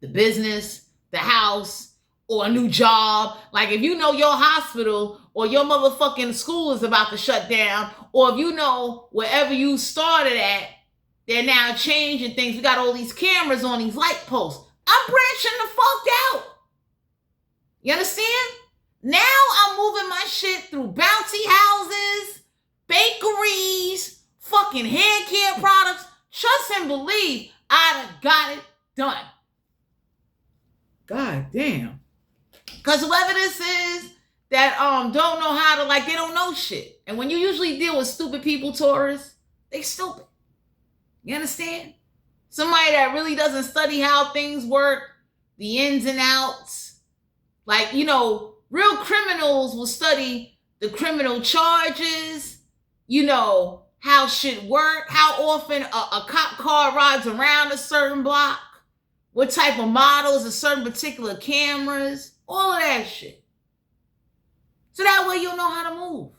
The business, the house, or a new job. Like if you know your hospital or your motherfucking school is about to shut down, or if you know wherever you started at, they're now changing things. We got all these cameras on these light posts. I'm branching the fuck out. You understand? Now I'm moving my shit through bouncy houses, bakeries, fucking hair care products. Trust and believe I'd have got it done. God damn. Because whoever this is that don't know how to, like, they don't know shit. And when you usually deal with stupid people, Taurus, they stupid. You understand? Somebody that really doesn't study how things work, the ins and outs. Like, you know, real criminals will study the criminal charges, you know, how shit work, how often a cop car rides around a certain block, what type of models, a certain particular cameras, all of that shit. So that way you'll know how to move.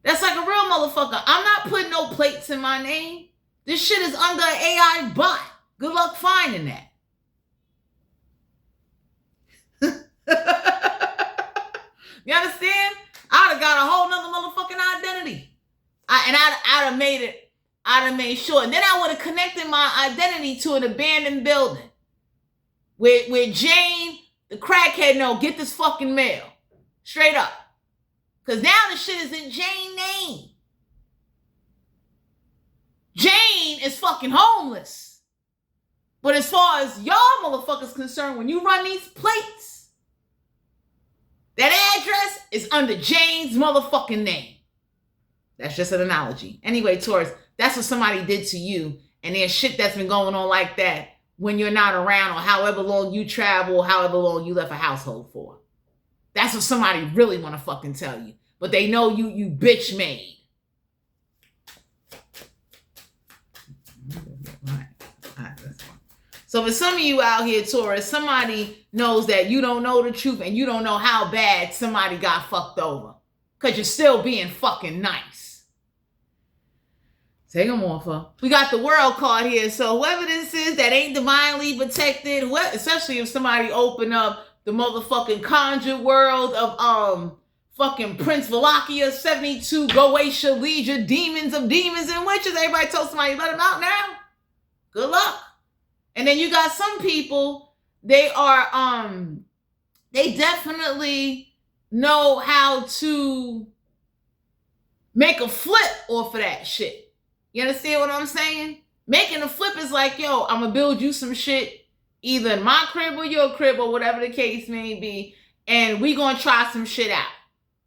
That's like a real motherfucker. I'm not putting no plates in my name. This shit is under an AI bot. Good luck finding that. You understand? I'd have got a whole nother motherfucking identity. I'd have made sure. And then I would have connected my identity to an abandoned building. Where Jane, the crackhead, know, get this fucking mail. Straight up. Because now the shit is in Jane's name. Jane is fucking homeless. But as far as y'all motherfuckers concerned, when you run these plates, that address is under Jane's motherfucking name. That's just an analogy. Anyway, Taurus, that's what somebody did to you. And there's shit that's been going on like that when you're not around, or however long you travel, however long you left a household for. That's what somebody really want to fucking tell you. But they know you bitch made. So for some of you out here, Taurus, somebody knows that you don't know the truth and you don't know how bad somebody got fucked over. Because you're still being fucking nice. Take them off, huh? We got the world card here. So whoever this is that ain't divinely protected, especially if somebody open up the motherfucking conjure world of fucking Prince Valakia, 72, Goetia, Legia, demons of demons and witches. Everybody told somebody, let them out now. Good luck. And then you got some people, they definitely know how to make a flip off of that shit. You understand what I'm saying? Making a flip is like, yo, I'm going to build you some shit, either in my crib or your crib or whatever the case may be, and we going to try some shit out.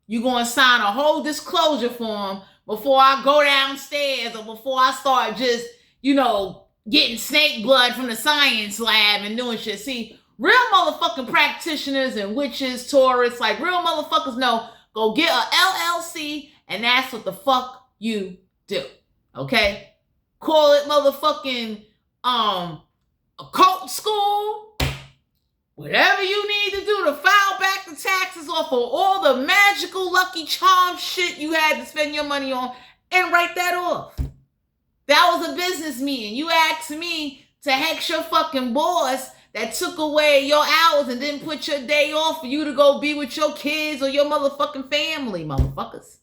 You going to sign a whole disclosure form before I go downstairs or before I start just, getting snake blood from the science lab and doing shit. See, real motherfucking practitioners and witches, Taurus, like real motherfuckers know, go get a LLC and that's what the fuck you do. Okay? Call it motherfucking occult school. Whatever you need to do to file back the taxes off of all the magical lucky charm shit you had to spend your money on and write that off. That was a business meeting. You asked me to hex your fucking boss that took away your hours and didn't put your day off for you to go be with your kids or your motherfucking family, motherfuckers.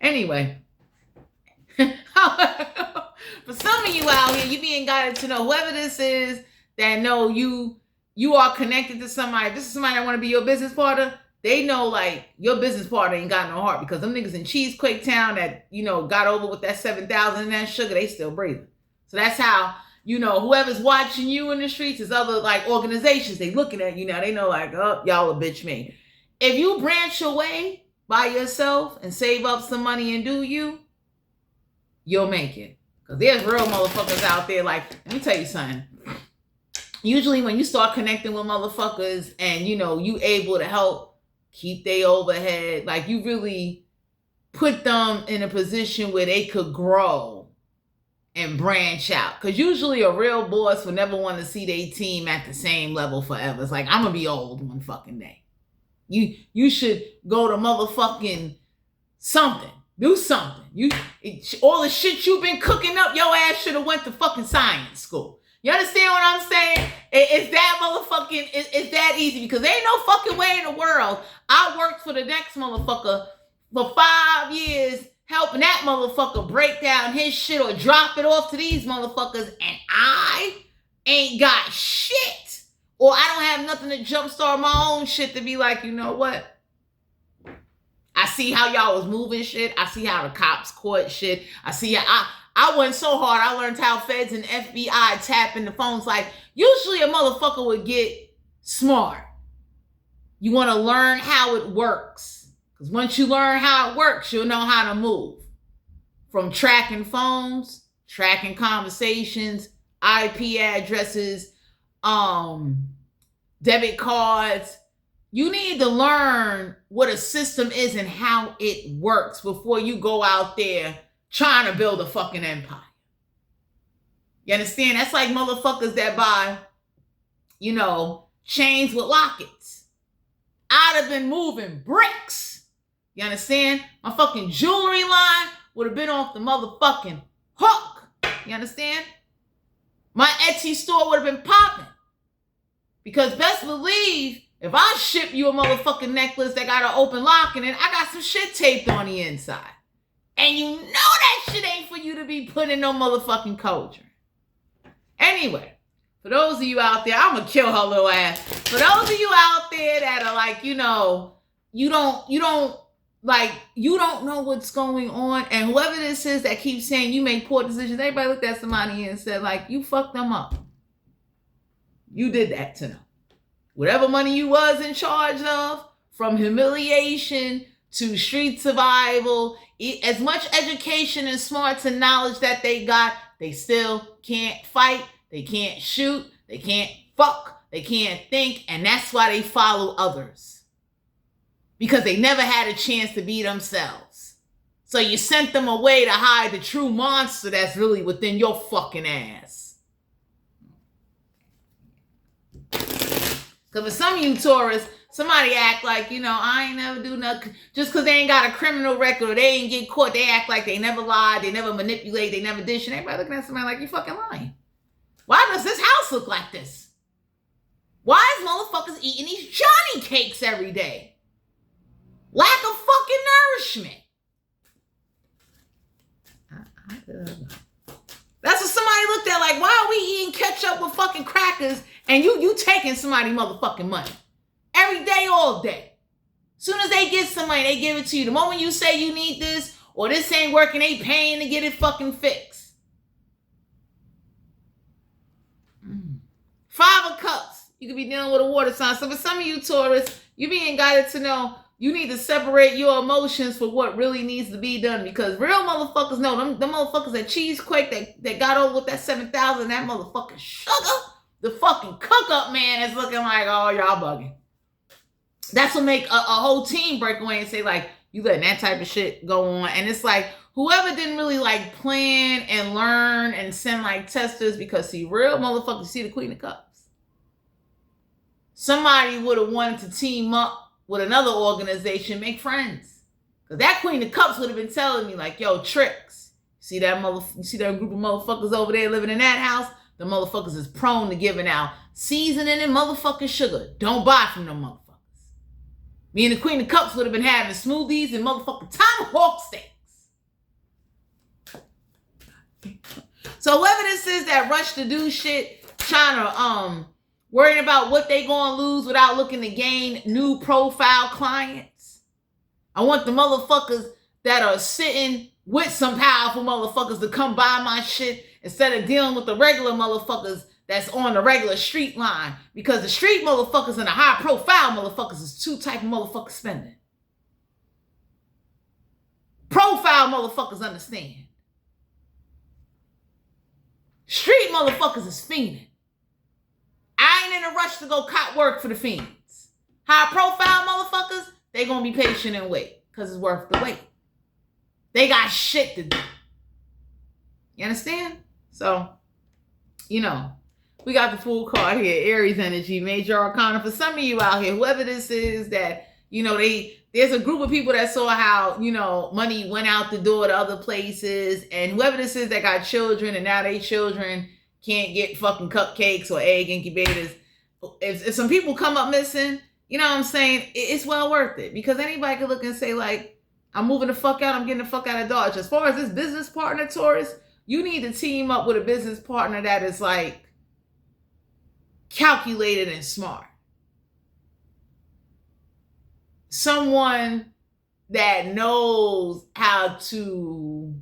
Anyway. For some of you out here, you being guided to know whoever this is that know you are connected to somebody. If this is somebody that want to be your business partner, they know like your business partner ain't got no heart, because them niggas in Cheesequake Town that, got over with that 7,000 and that sugar, they still breathing. So that's how, whoever's watching you in the streets is other like organizations. They looking at you now. They know like, oh, y'all a bitch made. If you branch away by yourself and save up some money and do you'll make it. Because there's real motherfuckers out there. Like, let me tell you something. Usually when you start connecting with motherfuckers and, you able to help keep their overhead, like you really put them in a position where they could grow and branch out. Because usually a real boss will never want to see their team at the same level forever. It's like, I'm going to be old one fucking day. You should go to motherfucking something. Do something. All the shit you've been cooking up, your ass should have went to fucking science school. You understand what I'm saying? It's that motherfucking, it's that easy, because there ain't no fucking way in the world I worked for the next motherfucker for 5 years helping that motherfucker break down his shit or drop it off to these motherfuckers, and I ain't got shit. Or I don't have nothing to jumpstart my own shit to be like, you know what? I see how y'all was moving shit. I see how the cops caught shit. I see how I went so hard. I learned how feds and FBI tap in the phones. Like, usually a motherfucker would get smart. You want to learn how it works. Because once you learn how it works, you'll know how to move. From tracking phones, tracking conversations, IP addresses, debit cards. You need to learn what a system is and how it works before you go out there trying to build a fucking empire. You understand? That's like motherfuckers that buy, chains with lockets. I'd have been moving bricks. You understand? My fucking jewelry line would have been off the motherfucking hook. You understand? My Etsy store would have been popping. Because best believe, if I ship you a motherfucking necklace that got an open lock in it, I got some shit taped on the inside. And you know that shit ain't for you to be putting in no motherfucking culture. Anyway, for those of you out there, I'm going to kill her little ass. For those of you out there that are like, you don't know what's going on. And whoever this is that keeps saying you make poor decisions, everybody looked at somebody and said, like, you fucked them up. You did that to them. Whatever money you was in charge of, from humiliation to street survival, as much education and smarts and knowledge that they got, they still can't fight. they can't shoot, they can't fuck, they can't think, and that's why they follow others. Because they never had a chance to be themselves. So you sent them away to hide the true monster that's really within your fucking ass. Because for some of you Taurus, somebody act like, I ain't never do nothing. Just because they ain't got a criminal record or they ain't get caught, they act like they never lied, they never manipulate, they never did shit. Everybody looking at somebody like, you fucking lying. Why does this house look like this? Why is motherfuckers eating these Johnny cakes every day? Lack of fucking nourishment. That's what somebody looked at like, why are we eating ketchup with fucking crackers and you taking somebody motherfucking money? Every day, all day. Soon as they get some money, they give it to you. The moment you say you need this or this ain't working, they paying to get it fucking fixed. 5 of Cups. You could be dealing with a water sign. So for some of you Taurus, you being guided to know you need to separate your emotions for what really needs to be done. Because real motherfuckers know them motherfuckers that cheesequake that got over with that 7,000, that motherfucking sugar. The fucking cook up man is looking like, oh, y'all bugging. That's what make a whole team break away and say like, you letting that type of shit go on. And it's like, whoever didn't really like plan and learn and send like testers, because see, real motherfuckers, see the Queen of Cups. Somebody would have wanted to team up with another organization, make friends. Because that Queen of Cups would have been telling me like, yo, Tricks, you see that group of motherfuckers over there living in that house? The motherfuckers is prone to giving out seasoning and motherfucking sugar. Don't buy from them motherfuckers. Me and the Queen of Cups would have been having smoothies and motherfucking tomahawk steaks. So whoever this is that rush to do shit, trying to worrying about what they gonna lose without looking to gain new profile clients. I want the motherfuckers that are sitting with some powerful motherfuckers to come buy my shit instead of dealing with the regular motherfuckers that's on the regular street line. Because the street motherfuckers and the high profile motherfuckers is two type of motherfuckers spending. Profile motherfuckers understand. Street motherfuckers is fiending. I ain't in a rush to go cop work for the fiends. High profile motherfuckers, they gonna be patient and wait. Because it's worth the wait. They got shit to do. You understand? So, we got the Fool card here. Aries energy, major arcana. For some of you out here, whoever this is that, there's a group of people that saw how, money went out the door to other places. And whoever this is that got children and now they children can't get fucking cupcakes or egg incubators. If some people come up missing, you know what I'm saying? It's well worth it. Because anybody could look and say like, I'm moving the fuck out. I'm getting the fuck out of Dodge. As far as this business partner, Taurus, you need to team up with a business partner that is like calculated and smart. Someone that knows how to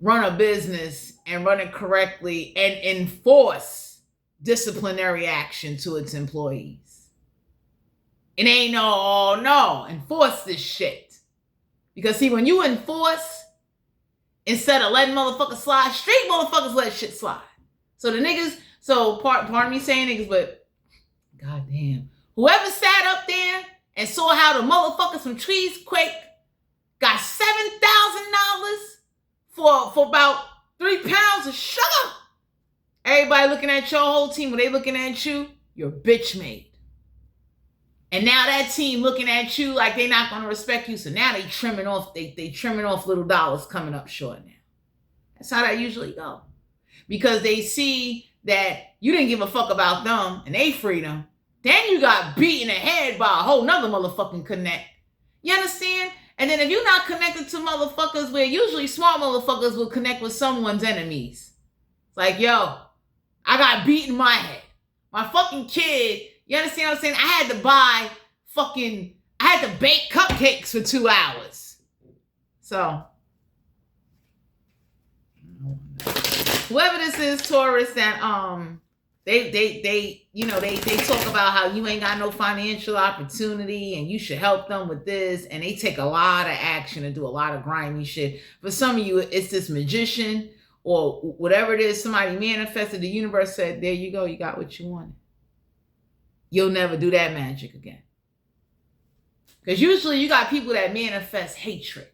run a business and run it correctly and enforce disciplinary action to its employees. It ain't no, enforce this shit. Because see, when you enforce, instead of letting motherfuckers slide, street motherfuckers let shit slide. So the niggas, pardon me saying niggas, but goddamn, whoever sat up there and saw how the motherfuckers from Cheesequake got $7,000 for about 3 pounds of sugar. Everybody looking at your whole team, when they looking at you, you're bitch made. And now that team looking at you like they not gonna respect you. So now they trimming off, they trimming off little dollars coming up short now. That's how that usually go. Because they see that you didn't give a fuck about them and they freedom. Then you got beat in the head by a whole nother motherfucking connect. You understand? And then if you're not connected to motherfuckers where usually smart motherfuckers will connect with someone's enemies. It's like, yo, I got beat in my head. My fucking kid, you understand what I'm saying? I had to bake cupcakes for 2 hours. So, whoever this is, Taurus, that they talk about how you ain't got no financial opportunity and you should help them with this, and they take a lot of action and do a lot of grimy shit. For some of you, it's this magician or whatever it is somebody manifested, the universe said, there you go, you got what you wanted. You'll never do that magic again. Because usually you got people that manifest hatred.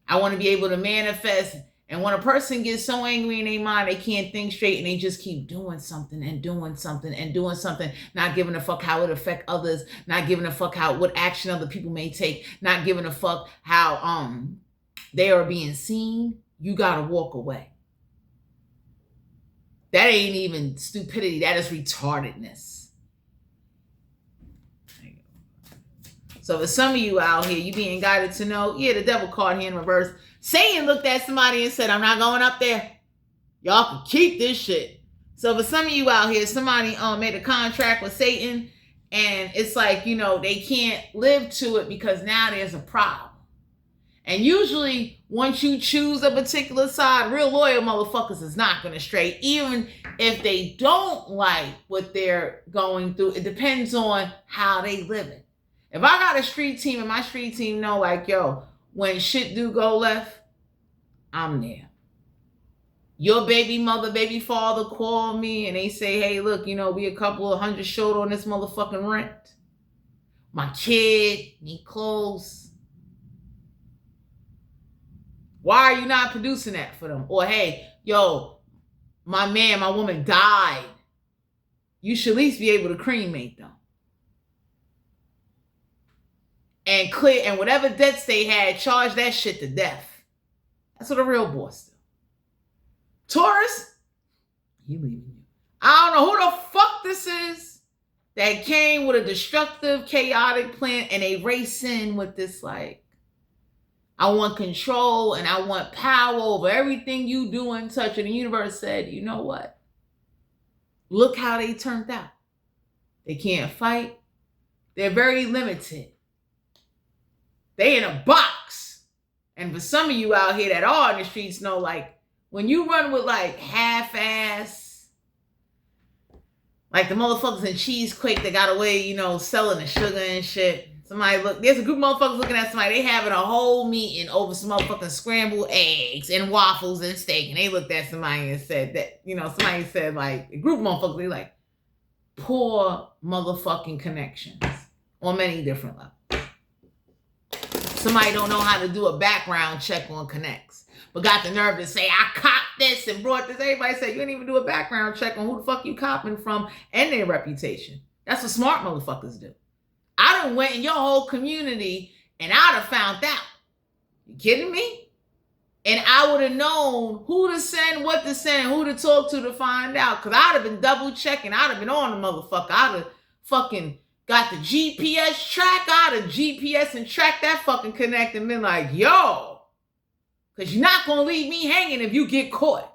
I want to be able to manifest. And when a person gets so angry in their mind, they can't think straight and they just keep doing something and doing something and doing something, not giving a fuck how it affects others, not giving a fuck what action other people may take, not giving a fuck how they are being seen, you gotta walk away. That ain't even stupidity, that is retardedness. So for some of you out here, you being guided to know, yeah, the devil card here in reverse. Satan looked at somebody and said, I'm not going up there. Y'all can keep this shit. So for some of you out here, somebody made a contract with Satan, and it's like, you know, they can't live to it because now there's a problem. And usually, once you choose a particular side, real loyal motherfuckers is not going to stray. Even if they don't like what they're going through, it depends on how they live it. If I got a street team and my street team know, like, yo, when shit do go left, I'm there. Your baby mother, baby father call me and they say, hey, look, you know, we a couple of $100 short on this motherfucking rent. My kid need clothes. Why are you not producing that for them? Or, hey, yo, my man, my woman died. You should at least be able to cremate them. And clear, and whatever debts they had, charge that shit to death. That's what a real boss do. Taurus, he leaving you. I don't know who the fuck this is that came with a destructive, chaotic plan and they race in with this like, I want control and I want power over everything you do and touch. And the universe said, you know what? Look how they turned out. They can't fight. They're very limited. They in a box. And for some of you out here that are in the streets know, like, when you run with, like, half-ass, like the motherfuckers in Cheesequake that got away, you know, selling the sugar and shit. There's a group of motherfuckers looking at somebody, they having a whole meeting over some motherfucking scrambled eggs and waffles and steak. And they looked at somebody and said that, you know, somebody said, like, a group of motherfuckers, they like, poor motherfucking connections on many different levels. Somebody don't know how to do a background check on connects, but got the nerve to say, I copped this and brought this. Everybody said, you didn't even do a background check on who the fuck you copping from and their reputation. That's what smart motherfuckers do. I done went in your whole community and I'd have found out. You kidding me? And I would have known who to send, what to send, and who to talk to find out. Because I'd have been double checking. I'd have been on the motherfucker. I'd have fucking got the GPS track out of GPS and track that fucking connect and been like, yo, because you're not going to leave me hanging if you get caught.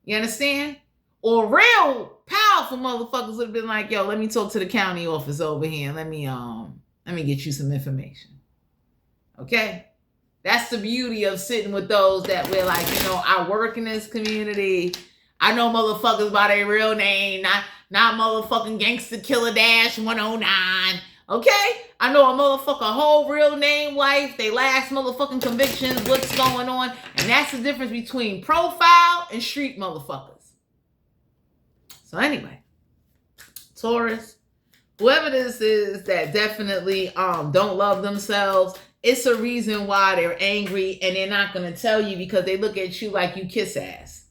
You understand? Or real powerful motherfuckers would have been like, yo, let me talk to the county office over here and let me get you some information. Okay? That's the beauty of sitting with those that we're like, you know, I work in this community. I know motherfuckers by their real name, not motherfucking Gangster Killer Dash 109. Okay? I know a motherfucker whole real name, life, they last motherfucking convictions, what's going on. And that's the difference between profile and street motherfuckers. So anyway, Taurus, whoever this is that definitely don't love themselves, it's a reason why they're angry and they're not going to tell you because they look at you like you kiss ass.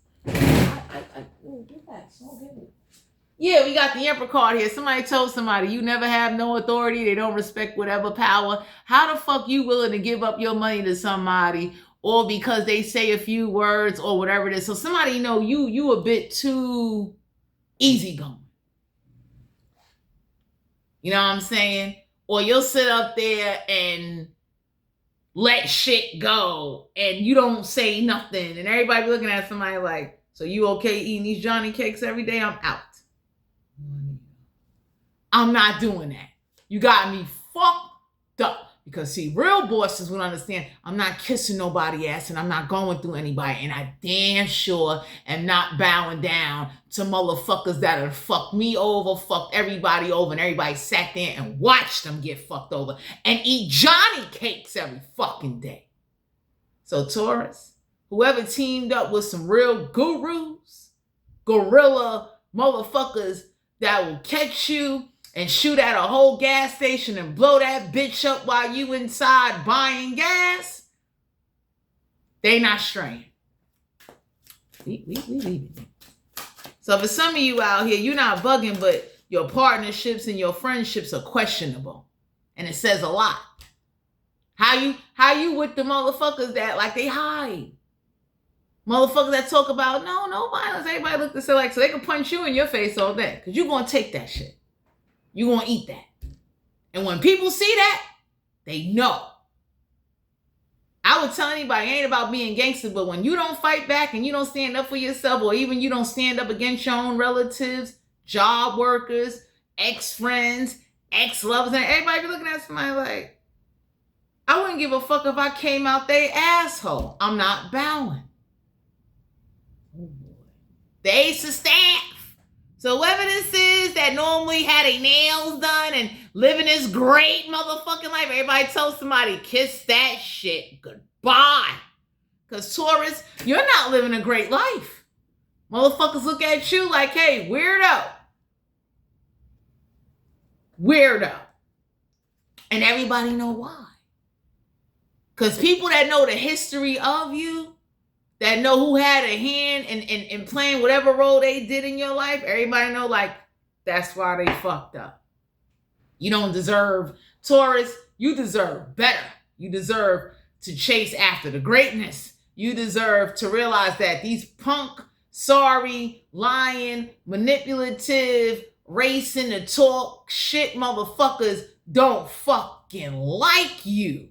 Yeah, we got the Emperor card here. Somebody told somebody, you never have no authority. They don't respect whatever power. How the fuck you willing to give up your money to somebody or because they say a few words or whatever it is? So somebody know you a bit too easygoing. You know what I'm saying? Or you'll sit up there and let shit go and you don't say nothing. And everybody looking at somebody like, so you okay eating these Johnny cakes every day? I'm out. I'm not doing that. You got me fucked up. Because see, real bosses will understand I'm not kissing nobody ass and I'm not going through anybody. And I damn sure am not bowing down to motherfuckers that have fucked me over, fucked everybody over, and everybody sat there and watched them get fucked over and eat Johnny cakes every fucking day. So Taurus, whoever teamed up with some real gurus, gorilla motherfuckers that will catch you and shoot at a whole gas station and blow that bitch up while you inside buying gas, they not straying. We leaving it. So for some of you out here, you're not bugging, but your partnerships and your friendships are questionable. And it says a lot. How you with the motherfuckers that like they hide? Motherfuckers that talk about no violence. Everybody look to say like so they can punch you in your face all day. Because you're gonna take that shit. You're gonna eat that. And when people see that, they know. I would tell anybody, it ain't about being gangster, but when you don't fight back and you don't stand up for yourself, or even you don't stand up against your own relatives, job workers, ex-friends, ex-lovers, and everybody be looking at somebody like, I wouldn't give a fuck if I came out they asshole. I'm not bowing. The ace of staff. So whoever this is that normally had their nails done and living this great motherfucking life, everybody tells somebody, kiss that shit goodbye. Because Taurus, you're not living a great life. Motherfuckers look at you like, hey, weirdo. Weirdo. And everybody know why. Because people that know the history of you, that know who had a hand in playing whatever role they did in your life, everybody know like, that's why they fucked up. You don't deserve, Taurus, you deserve better. You deserve to chase after the greatness. You deserve to realize that these punk, sorry, lying, manipulative, racing to talk shit motherfuckers don't fucking like you.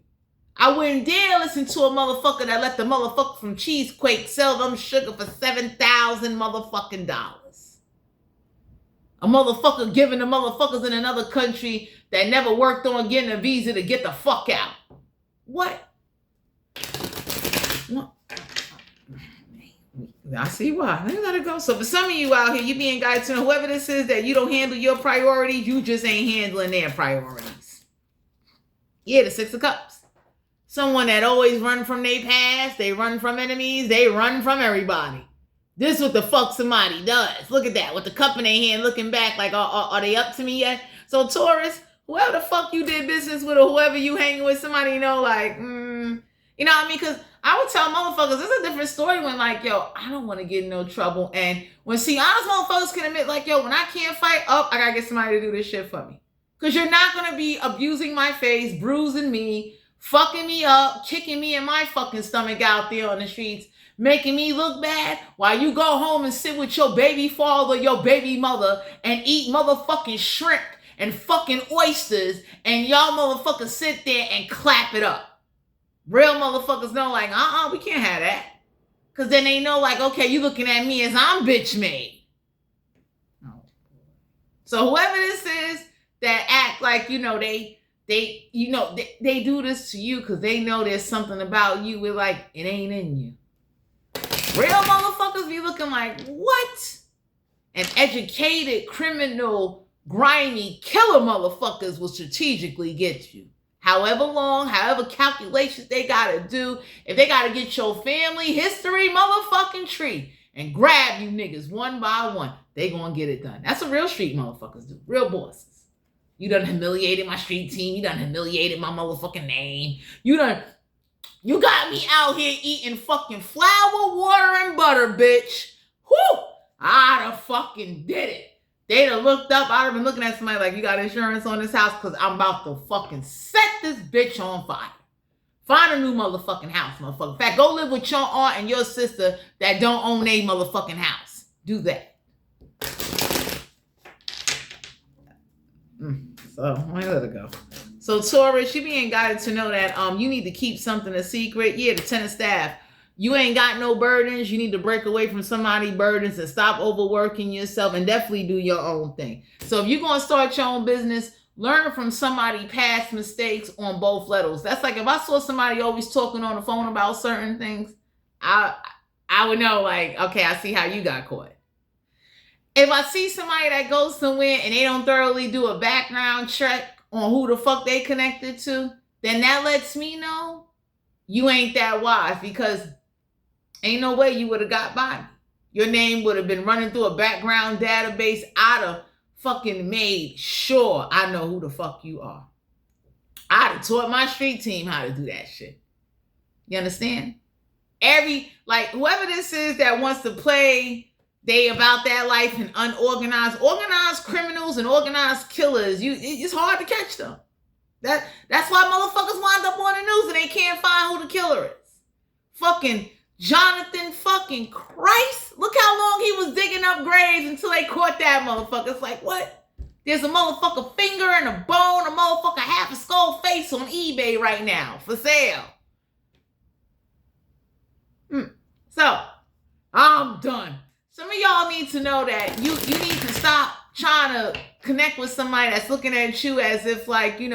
I wouldn't dare listen to a motherfucker that let the motherfucker from Cheesequake sell them sugar for $7,000 motherfucking dollars. A motherfucker giving the motherfuckers in another country that never worked on getting a visa to get the fuck out. What? I see why. Let me let it go. So for some of you out here, you being guided to know whoever this is that you don't handle your priorities, you just ain't handling their priorities. Yeah, the Six of Cups. Someone that always run from their past, they run from enemies, they run from everybody. This is what the fuck somebody does. Look at that, with the cup in their hand, looking back like, are they up to me yet? So Taurus, whoever the fuck you did business with or whoever you hanging with, somebody you know like, you know what I mean? Because I would tell motherfuckers, it's a different story when like, yo, I don't want to get in no trouble. And when see, honest motherfuckers can admit like, yo, when I can't fight, I gotta get somebody to do this shit for me. Because you're not going to be abusing my face, bruising me, fucking me up, kicking me in my fucking stomach out there on the streets, making me look bad while you go home and sit with your baby father, your baby mother, and eat motherfucking shrimp and fucking oysters, and y'all motherfuckers sit there and clap it up. Real motherfuckers know like, we can't have that. Because then they know like, okay, you looking at me as I'm bitch made. So whoever this is that act like, they do this to you because they know there's something about you with like, it ain't in you. Real motherfuckers be looking like, what? And educated, criminal, grimy, killer motherfuckers will strategically get you. However long, however calculations they gotta do, if they gotta get your family history motherfucking tree and grab you niggas one by one, they gonna get it done. That's what real street motherfuckers do. Real bosses. You done humiliated my street team. You done humiliated my motherfucking name. You got me out here eating fucking flour, water, and butter, bitch. Whew! I done fucking did it. They'd have looked up. I'd have been looking at somebody like, you got insurance on this house? Because I'm about to fucking set this bitch on fire. Find a new motherfucking house, motherfucker. In fact, go live with your aunt and your sister that don't own a motherfucking house. Do that. So I let it go. So Taurus, you being guided to know that you need to keep something a secret. Yeah, the Ten of Staff. You ain't got no burdens. You need to break away from somebody's burdens and stop overworking yourself and definitely do your own thing. So if you're going to start your own business, learn from somebody's past mistakes on both levels. That's like if I saw somebody always talking on the phone about certain things, I would know like, okay, I see how you got caught. If I see somebody that goes somewhere and they don't thoroughly do a background check on who the fuck they connected to, then that lets me know you ain't that wise, because Ain't no way you would have got by me. Your name would have been running through a background database. I'd have fucking made sure I know who the fuck you are. I'd have taught my street team how to do that shit. You understand? Whoever this is that wants to play they about that life and organized criminals and organized killers, it's hard to catch them. That's why motherfuckers wind up on the news and they can't find who the killer is. Fucking Jonathan fucking Christ. Look how long he was digging up graves until they caught that motherfucker. It's like, what? There's a motherfucker finger and a bone, a motherfucker half a skull face on eBay right now for sale. So, I'm done. Some of y'all need to know that you need to stop trying to connect with somebody that's looking at you as if like, you're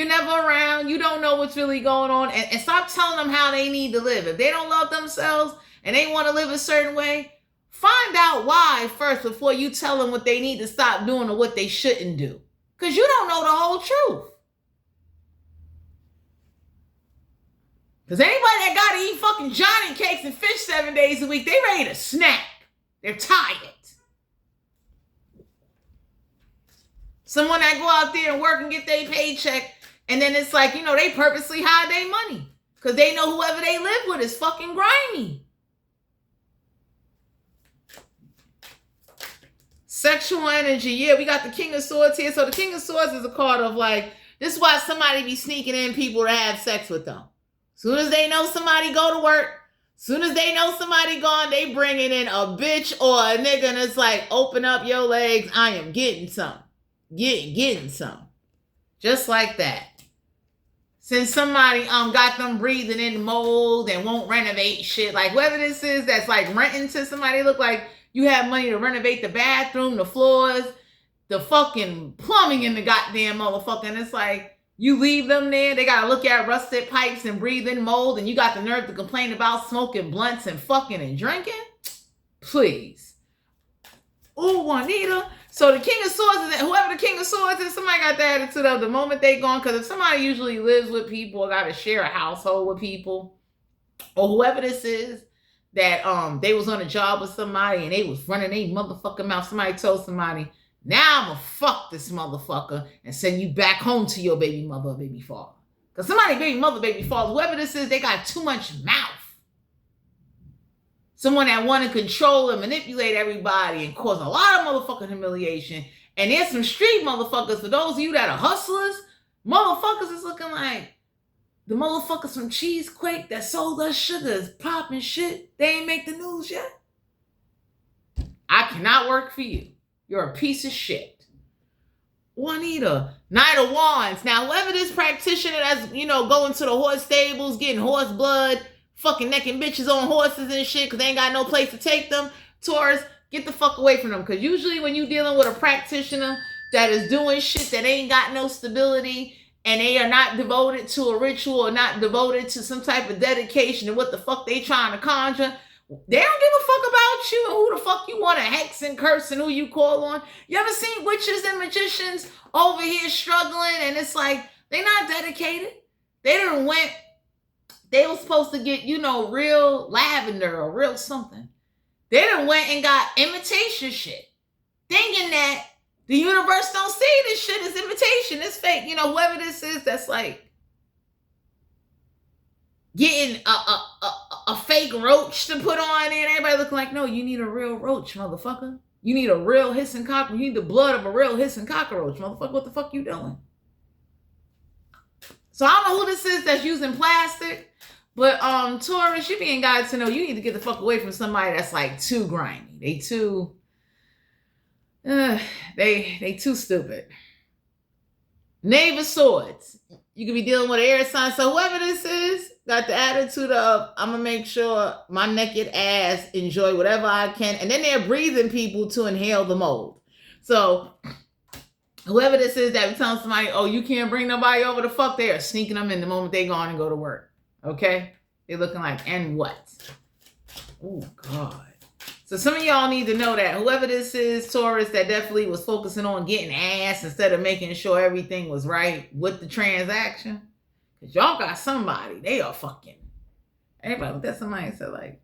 never around. You don't know what's really going on. And stop telling them how they need to live. If they don't love themselves and they want to live a certain way, find out why first before you tell them what they need to stop doing or what they shouldn't do. Because you don't know the whole truth. Because anybody that got to eat fucking Johnny cakes and fish 7 days a week, they ready to snap. They're tired. Someone that go out there and work and get their paycheck, and then it's like, they purposely hide their money. Because they know whoever they live with is fucking grimy. Sexual energy. Yeah, we got the King of Swords here. So the King of Swords is a card of like, this is why somebody be sneaking in people to have sex with them. Soon as they know somebody go to work, soon as they know somebody gone, they bringing in a bitch or a nigga and it's like, open up your legs. I am getting some. Getting some. Just like that. Since somebody got them breathing in mold and won't renovate shit, like whoever this is that's like renting to somebody, look like you have money to renovate the bathroom, the floors, the fucking plumbing in the goddamn motherfucker. And it's like, you leave them there, they gotta look at rusted pipes and breathe in mold, and you got the nerve to complain about smoking blunts and fucking and drinking? Please. Ooh, Juanita. So the King of Swords is whoever the King of Swords is, somebody got the attitude of the moment they gone, because if somebody usually lives with people or gotta share a household with people, or whoever this is, that they was on a job with somebody and they was running their motherfucking mouth, somebody told somebody, now I'm gonna fuck this motherfucker and send you back home to your baby mother or baby father. Because somebody baby mother, baby father, whoever this is, they got too much mouth. Someone that want to control and manipulate everybody and cause a lot of motherfucking humiliation. And there's some street motherfuckers, for those of you that are hustlers, motherfuckers is looking like the motherfuckers from Cheesequake that sold us sugar is popping shit. They ain't make the news yet. I cannot work for you. You're a piece of shit. Juanita, Knight of Wands. Now, whoever this practitioner that's, going to the horse stables, getting horse blood, fucking necking bitches on horses and shit because they ain't got no place to take them, Taurus, get the fuck away from them. Because usually when you're dealing with a practitioner that is doing shit that ain't got no stability and they are not devoted to a ritual or not devoted to some type of dedication to what the fuck they trying to conjure, they don't give a fuck about you and who the fuck you want to hex and curse and who you call on. You ever seen witches and magicians over here struggling and it's like, they not dedicated. They was supposed to get, real lavender or real something. They done went and got imitation shit. Thinking that the universe don't see this shit as imitation. It's fake. Whoever this is that's like, getting a fake roach to put on there and everybody looking like, no, you need a real roach, motherfucker. You need a real hissing cockroach. You need the blood of a real hissing cockroach, motherfucker. What the fuck you doing? So I don't know who this is that's using plastic, but Taurus, you being guided to know you need to get the fuck away from somebody that's like too grimy. They too stupid. Knave of Swords. You could be dealing with an air sign. So whoever this is, got the attitude of, I'm going to make sure my naked ass enjoy whatever I can. And then they're breathing people to inhale the mold. So whoever this is that be telling somebody, oh, you can't bring nobody over the fuck, they are sneaking them in the moment they go on and go to work. Okay? They're looking like, and what? Oh, God. So some of y'all need to know that whoever this is, Taurus, that definitely was focusing on getting ass instead of making sure everything was right with the transaction. Because y'all got somebody, they are fucking Everybody looked at somebody and said, like,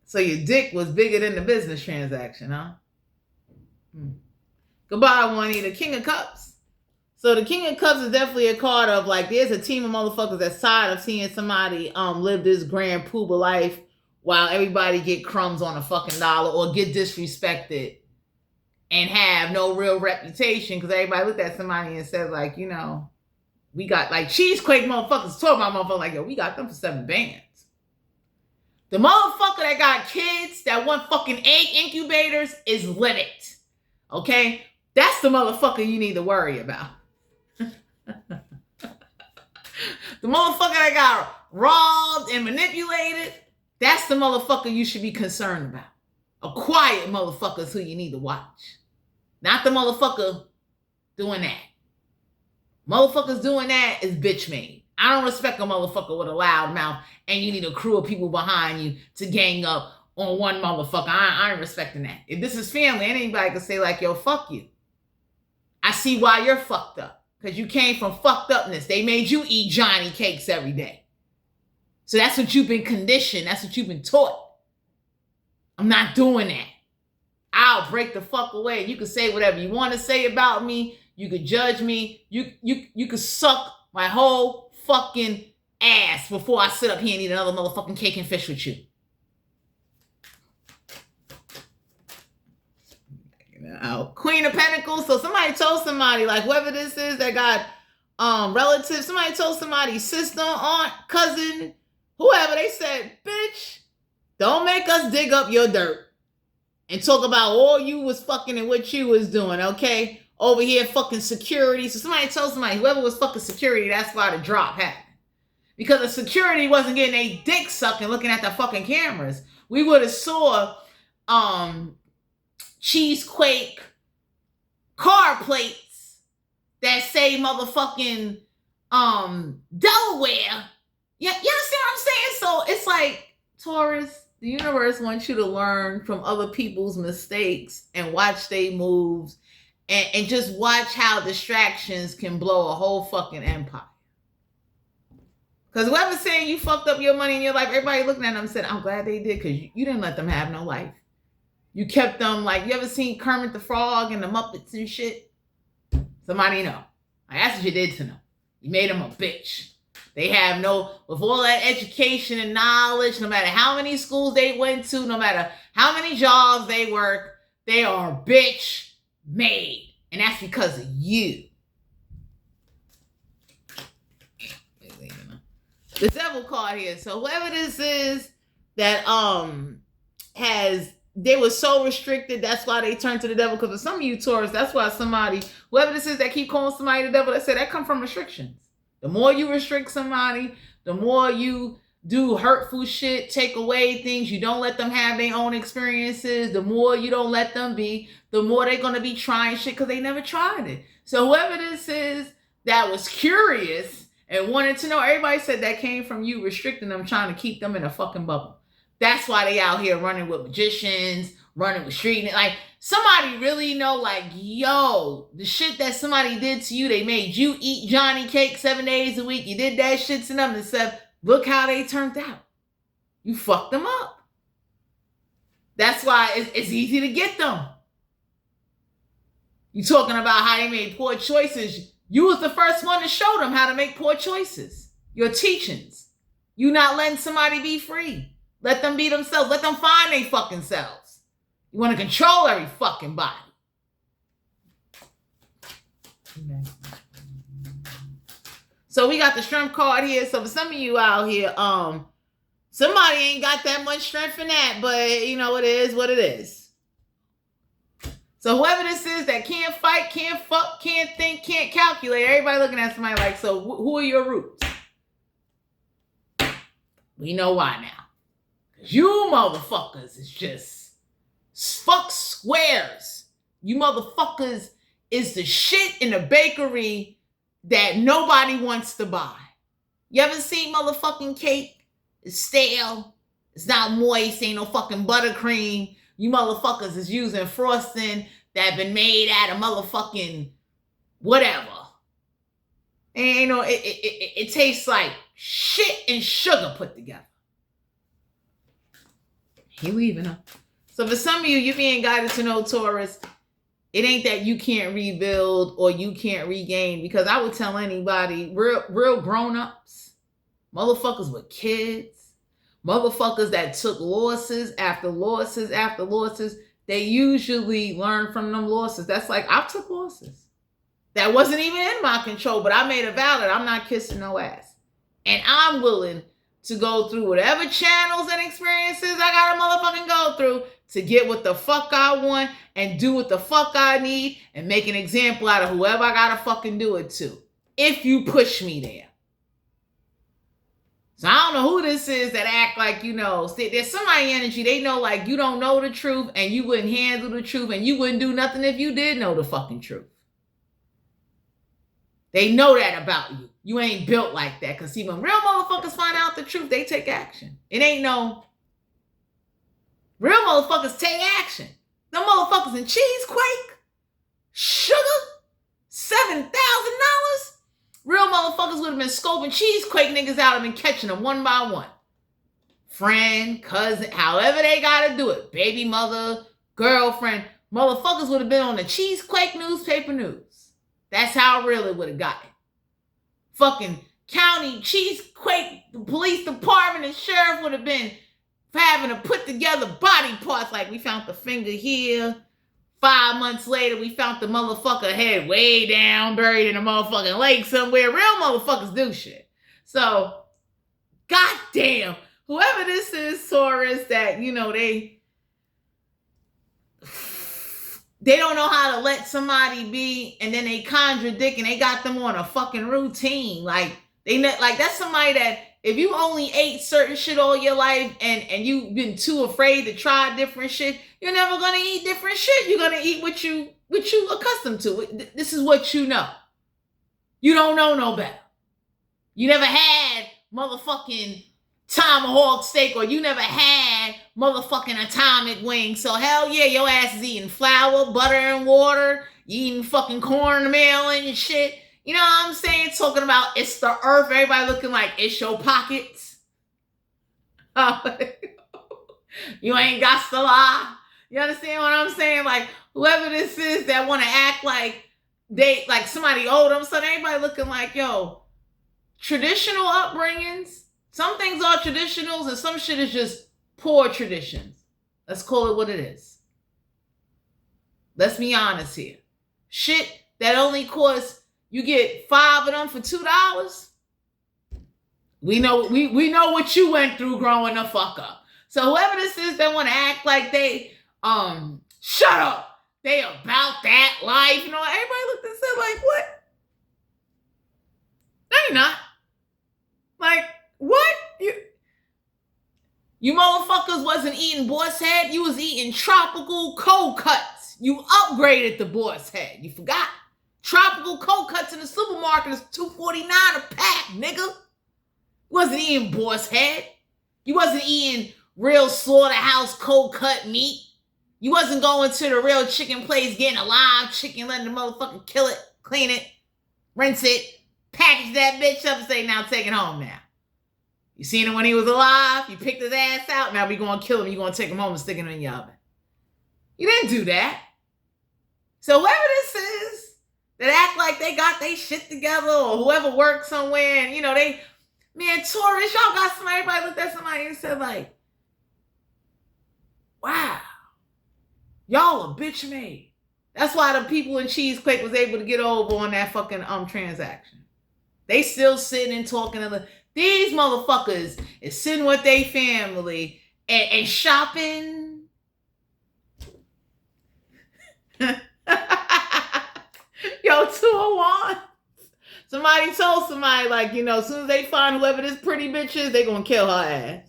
so your dick was bigger than the business transaction, huh? Goodbye, Juanita. King of Cups. So the King of Cups is definitely a card of, like, there's a team of motherfuckers that's tired of seeing somebody live this grand pooba life while everybody get crumbs on a fucking dollar or get disrespected and have no real reputation because everybody looked at somebody and said, like, you know, we got, like, Cheesequake motherfuckers talk about motherfuckers like, yo, we got them for 7 bands. The motherfucker that got kids that want fucking egg incubators is livid. Okay? That's the motherfucker you need to worry about. The motherfucker that got robbed and manipulated, that's the motherfucker you should be concerned about. A quiet motherfucker is who you need to watch. Not the motherfucker doing that. Motherfuckers doing that is bitch made. I don't respect a motherfucker with a loud mouth and you need a crew of people behind you to gang up on one motherfucker. I ain't respecting that. If this is family, anybody can say, like, yo, fuck you. I see why you're fucked up. Because you came from fucked upness. They made you eat Johnny cakes every day. So that's what you've been conditioned. That's what you've been taught. I'm not doing that. I'll break the fuck away. You can say whatever you want to say about me. You could judge me. You could suck my whole fucking ass before I sit up here and eat another motherfucking cake and fish with you. Queen of Pentacles. So somebody told somebody, like, whoever this is that got relatives, somebody told somebody, sister, aunt, cousin, whoever, they said, bitch, don't make us dig up your dirt and talk about all you was fucking and what you was doing, okay? Over here fucking security. So somebody told somebody, whoever was fucking security, that's why the drop happened. Because the security wasn't getting a dick sucking looking at the fucking cameras. We would have saw Cheesequake car plates that say motherfucking Delaware. Yeah, you understand what I'm saying? So it's like, Taurus, the universe wants you to learn from other people's mistakes and watch their moves and just watch how distractions can blow a whole fucking empire. Because whoever's saying you fucked up your money in your life, everybody looking at them and said, I'm glad they did, because you didn't let them have no life. You kept them, like, you ever seen Kermit the Frog and the Muppets and shit? Somebody know. Like, that's what you did to them. You made them a bitch. They have with all that education and knowledge, no matter how many schools they went to, no matter how many jobs they work, they are bitch made. And that's because of you. The Devil card here. So whoever this is that they were so restricted, that's why they turned to the devil. Because for some of you Taurus, that's why whoever this is that keep calling somebody the devil, that said that come from restrictions. The more you restrict somebody, the more you do hurtful shit, take away things, you don't let them have their own experiences, the more you don't let them be, the more they're going to be trying shit because they never tried it. So whoever this is that was curious and wanted to know, everybody said that came from you restricting them, trying to keep them in a fucking bubble. That's why they out here running with magicians, running with street. Like, somebody really know, like, yo, the shit that somebody did to you, they made you eat Johnny cake 7 days a week. You did that shit to them and said, look how they turned out. You fucked them up. That's why it's easy to get them. You talking about how they made poor choices. You was the first one to show them how to make poor choices. Your teachings. You not letting somebody be free. Let them be themselves. Let them find their fucking selves. You want to control every fucking body. Okay. So we got the strength card here. So for some of you out here, somebody ain't got that much strength in that, but you know, it is what it is. So whoever this is that can't fight, can't fuck, can't think, can't calculate, everybody looking at somebody like, so who are your roots? We know why now. You motherfuckers is just fuck squares. You motherfuckers is the shit in the bakery that nobody wants to buy. You ever seen motherfucking cake? It's stale. It's not moist. Ain't no fucking buttercream. You motherfuckers is using frosting that been made out of motherfucking whatever. And you know, it tastes like shit and sugar put together. He leaving her. So for some of you, you're being guided to know, Taurus, it ain't that you can't rebuild or you can't regain, because I would tell anybody, real grown-ups, motherfuckers with kids, motherfuckers that took losses after losses after losses, they usually learn from them losses. That's like, I took losses. That wasn't even in my control, but I made a vow that I'm not kissing no ass. And I'm willing to go through whatever channels and experiences I gotta motherfucking go through to get what the fuck I want and do what the fuck I need and make an example out of whoever I gotta fucking do it to, if you push me there. So I don't know who this is that act like, you know, there's somebody energy, they know like you don't know the truth and you wouldn't handle the truth and you wouldn't do nothing if you did know the fucking truth. They know that about you. You ain't built like that. Because see, when real motherfuckers find out the truth, they take action. It ain't no... Real motherfuckers take action. Them motherfuckers in Cheesequake, sugar, $7,000. Real motherfuckers would have been scoping Cheesequake niggas out and been catching them one by one. Friend, cousin, however they gotta do it. Baby mother, girlfriend. Motherfuckers would have been on the Cheesequake newspaper news. That's how real it would have gotten. Fucking county Cheesequake, the police department and sheriff would have been having to put together body parts like we found the finger here. 5 months later, we found the motherfucker head way down, buried in a motherfucking lake somewhere. Real motherfuckers do shit. So, goddamn, whoever this is, Taurus, that, you know, they don't know how to let somebody be, and then they contradict, and they got them on a fucking routine. Like that's somebody that if you only ate certain shit all your life, and you've been too afraid to try different shit, you're never gonna eat different shit. You're gonna eat what you accustomed to. This is what you know. You don't know no better. You never had motherfucking tomahawk steak, or you never had motherfucking atomic wings. So hell yeah, your ass is eating flour, butter, and water. You eating fucking cornmeal and shit. You know what I'm saying? Talking about it's the earth. Everybody looking like it's your pockets. You ain't got to lie. You understand what I'm saying? Like whoever this is that want to act like they like somebody owed them. So everybody looking like, yo, traditional upbringings. Some things are traditionals and some shit is just poor traditions. Let's call it what it is. Let's be honest here. Shit that only costs, you get 5 of them for $2. We know what you went through growing the fuck up. So whoever this is that want to act like they, shut up. They about that life. You know, everybody looked and said like, what? No, you're not. Like, what? You motherfuckers wasn't eating boar's head. You was eating tropical cold cuts. You upgraded the boar's head. You forgot. Tropical cold cuts in the supermarket is $2.49 a pack, nigga. You wasn't eating boar's head. You wasn't eating real slaughterhouse cold cut meat. You wasn't going to the real chicken place, getting a live chicken, letting the motherfucker kill it, clean it, rinse it, package that bitch up and say, now take it home now. You seen him when he was alive? You picked his ass out. Now we gonna kill him. You gonna take him home and stick him in your oven. You didn't do that. So whoever this is that act like they got their shit together, or whoever works somewhere, and you know they, man, Taurus, y'all got somebody. Everybody looked at somebody and said like, "Wow, y'all a bitch made." That's why the people in Cheesequake was able to get over on that fucking transaction. They still sitting and talking to the. These motherfuckers is sitting with their family and shopping. Yo, 201. Somebody told somebody, like, you know, as soon as they find whoever this pretty bitch is, they gonna kill her ass.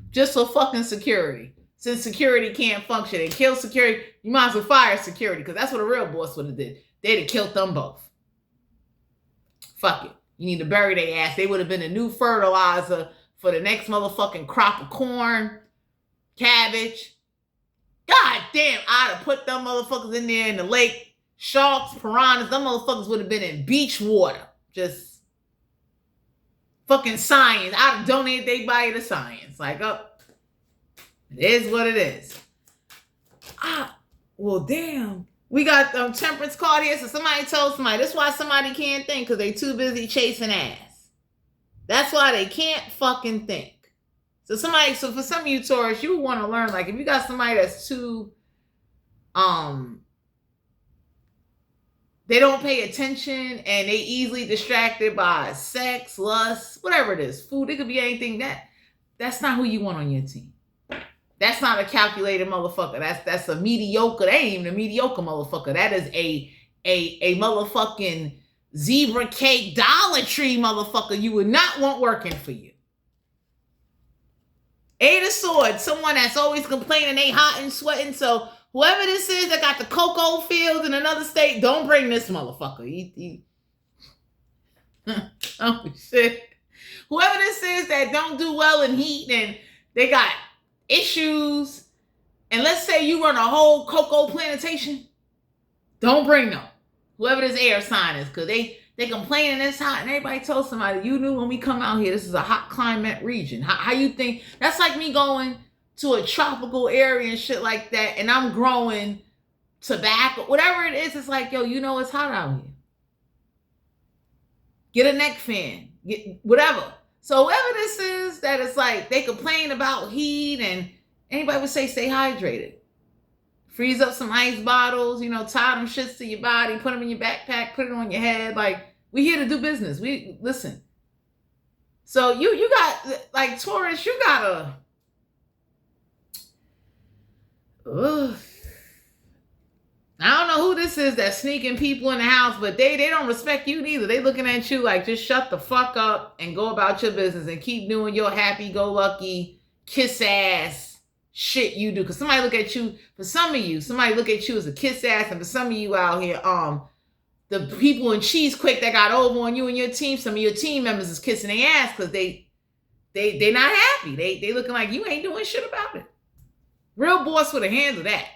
Just for fucking security. Since security can't function and kill security, you might as well fire security, because that's what a real boss would have did. They'd have killed them both. Fuck it. You need to bury their ass. They would have been a new fertilizer for the next motherfucking crop of corn, cabbage. God damn, I'd have put them motherfuckers in there in the lake. Sharks, piranhas, them motherfuckers would have been in beach water. Just fucking science. I'd donate their body to science. Like, oh, it is what it is. Well, damn. We got temperance card here. So somebody told somebody, that's why somebody can't think, because they too busy chasing ass. That's why they can't fucking think. So for some of you Taurus, you want to learn, like, if you got somebody that's too, they don't pay attention and they easily distracted by sex, lust, whatever it is, food, it could be anything, that's not who you want on your team. That's not a calculated motherfucker. That's a mediocre. That ain't even a mediocre motherfucker. That is a motherfucking zebra cake Dollar Tree motherfucker you would not want working for you. Eight of Swords, someone that's always complaining they hot and sweating. So whoever this is that got the cocoa fields in another state, don't bring this motherfucker. Oh shit. Whoever this is that don't do well in heat and they got issues, and let's say you run a whole cocoa plantation, don't bring them. Whoever this air sign is, because they complaining it's hot, and everybody told somebody, you knew when we come out here, this is a hot climate region. How you think? That's like me going to a tropical area and shit like that, and I'm growing tobacco, whatever it is. It's like, yo, you know it's hot out here. Get a neck fan, get whatever. So whoever this is that it's like they complain about heat, and anybody would say stay hydrated. Freeze up some ice bottles, tie them shits to your body, put them in your backpack, put it on your head. Like, we here to do business. We listen. So you got, like, Taurus, you gotta, I don't know who this is that's sneaking people in the house, but they don't respect you neither. They looking at you like, just shut the fuck up and go about your business and keep doing your happy-go-lucky, kiss-ass shit you do. Because somebody look at you, for some of you, somebody look at you as a kiss-ass, and for some of you out here, the people in Cheesequake that got over on you and your team, some of your team members is kissing their ass because they not happy. They looking like you ain't doing shit about it. Real boss would have handled that.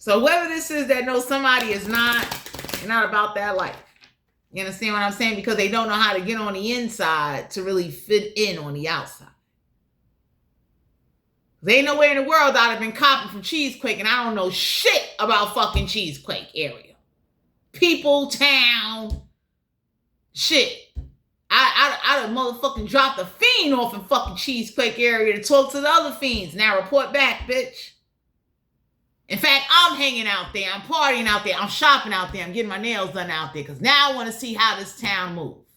So whoever this is that knows somebody is not about that life. You understand what I'm saying? Because they don't know how to get on the inside to really fit in on the outside. There ain't nowhere in the world I'd have been copping from Cheesequake, and I don't know shit about fucking Cheesequake area. People, town, shit. I'd have motherfucking dropped a fiend off in fucking Cheesequake area to talk to the other fiends. Now report back, bitch. In fact, I'm hanging out there. I'm partying out there. I'm shopping out there. I'm getting my nails done out there because now I want to see how this town moves.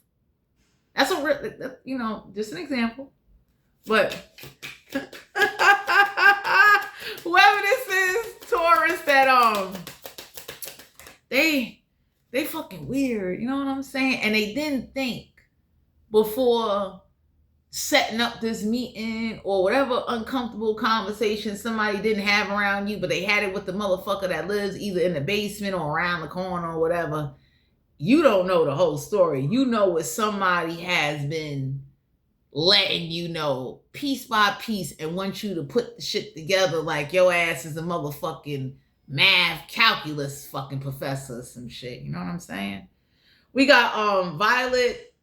That's just an example. But whoever this is, Taurus, that they fucking weird. You know what I'm saying? And they didn't think before setting up this meeting or whatever uncomfortable conversation somebody didn't have around you, but they had it with the motherfucker that lives either in the basement or around the corner or whatever. You don't know the whole story. You know what somebody has been letting you know piece by piece and wants you to put the shit together like your ass is a motherfucking math calculus fucking professor or some shit. You know what I'm saying? We got Violet,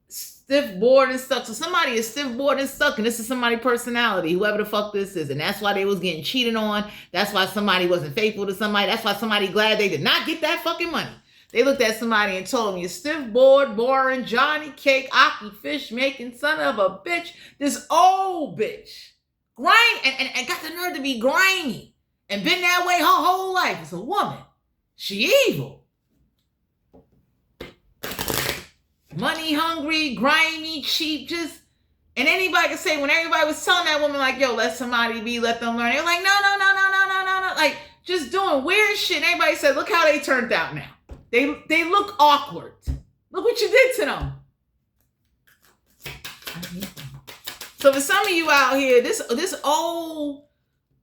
stiff, bored, and stuck. So somebody is stiff, bored, and stuck, and this is somebody's personality, whoever the fuck this is. And that's why they was getting cheated on. That's why somebody wasn't faithful to somebody. That's why somebody glad they did not get that fucking money. They looked at somebody and told them, you're stiff, bored, boring, Johnny Cake, Aki Fish making son of a bitch. This old bitch. And got the nerve to be grimy. And been that way her whole life. It's a woman. She evil. Money hungry, grimy, cheap, and anybody can say when everybody was telling that woman like, yo, let somebody be, let them learn. They're like, no. Like, just doing weird shit. And everybody said, look how they turned out now. They look awkward. Look what you did to them. So for some of you out here, this old,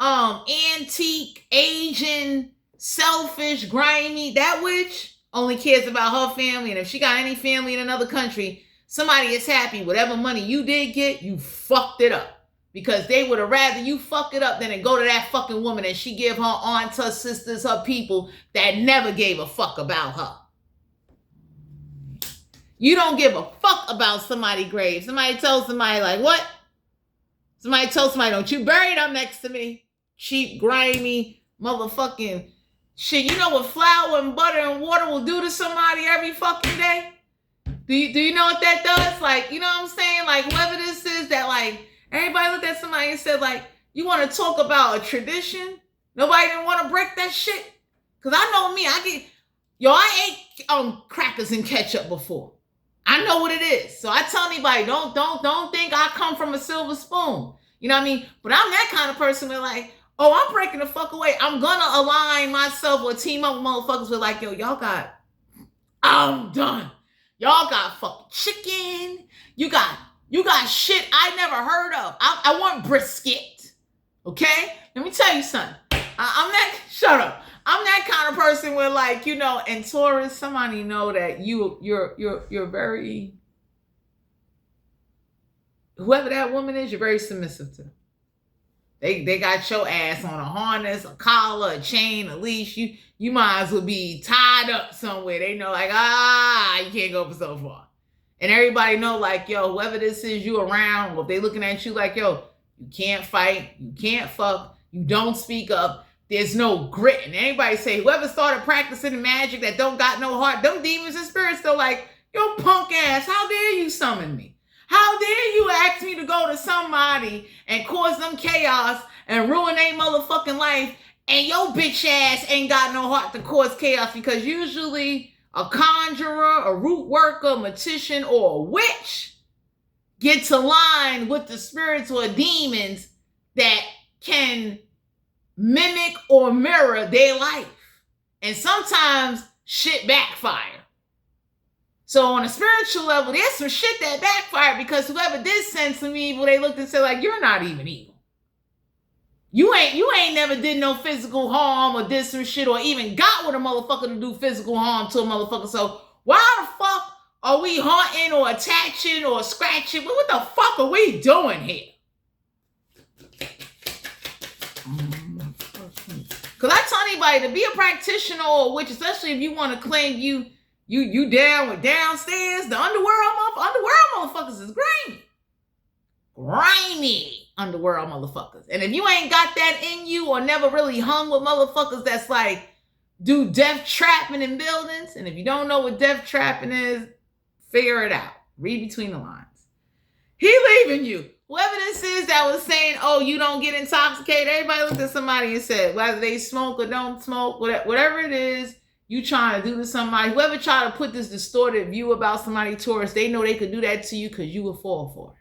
antique, Asian, selfish, grimy, that witch only cares about her family, and if she got any family in another country, somebody is happy. Whatever money you did get, you fucked it up. Because they would have rather you fuck it up than to go to that fucking woman and she give her aunts, her sisters, her people that never gave a fuck about her. You don't give a fuck about somebody's grave. Somebody tells somebody like, what? Somebody tells somebody, don't you bury them next to me. Cheap, grimy, motherfucking shit. You know what flour and butter and water will do to somebody every fucking day? Do you know what that does? Like, you know what I'm saying? Like, whoever this is that, like, everybody looked at somebody and said, like, you want to talk about a tradition? Nobody didn't want to break that shit? Because I know me, I ate crackers and ketchup before. I know what it is. So I tell anybody, don't think I come from a silver spoon. You know what I mean? But I'm that kind of person where like, oh, I'm breaking the fuck away. I'm going to align myself or team up with motherfuckers with like, yo, I'm done. Y'all got fucking chicken. You got shit I never heard of. I want brisket. Okay? Let me tell you something. Shut up. I'm that kind of person where like, you know, and Taurus, somebody know that you're very, whoever that woman is, you're very submissive to. They got your ass on a harness, a collar, a chain, a leash. You might as well be tied up somewhere. They know like, you can't go for so far. And everybody know like, yo, whoever this is you around, or if they looking at you like, yo, you can't fight, you can't fuck, you don't speak up, there's no grit. And anybody say, whoever started practicing the magic that don't got no heart, them demons and spirits, they're like, yo, punk ass, how dare you summon me? How dare you ask me to go to somebody and cause them chaos and ruin their motherfucking life, and your bitch ass ain't got no heart to cause chaos? Because usually a conjurer, a root worker, a magician, or a witch gets aligned with the spirits or demons that can mimic or mirror their life. And sometimes shit backfire. So on a spiritual level, there's some shit that backfired because whoever did send some evil, they looked and said like, you're not even evil. You ain't never did no physical harm or did some shit or even got with a motherfucker to do physical harm to a motherfucker. So why the fuck are we haunting or attaching or scratching? What the fuck are we doing here? Because I tell anybody to be a practitioner or a witch, especially if you want to claim you down with downstairs, the underworld motherfuckers is grimy. Grimy underworld motherfuckers. And if you ain't got that in you or never really hung with motherfuckers that's like do death trapping in buildings, and if you don't know what death trapping is, figure it out. Read between the lines. He leaving you. Whoever this is that was saying, oh, you don't get intoxicated, everybody looked at somebody and said, whether they smoke or don't smoke, whatever it is you trying to do to somebody, whoever tried to put this distorted view about somebody, Taurus, they know they could do that to you because you will fall for it.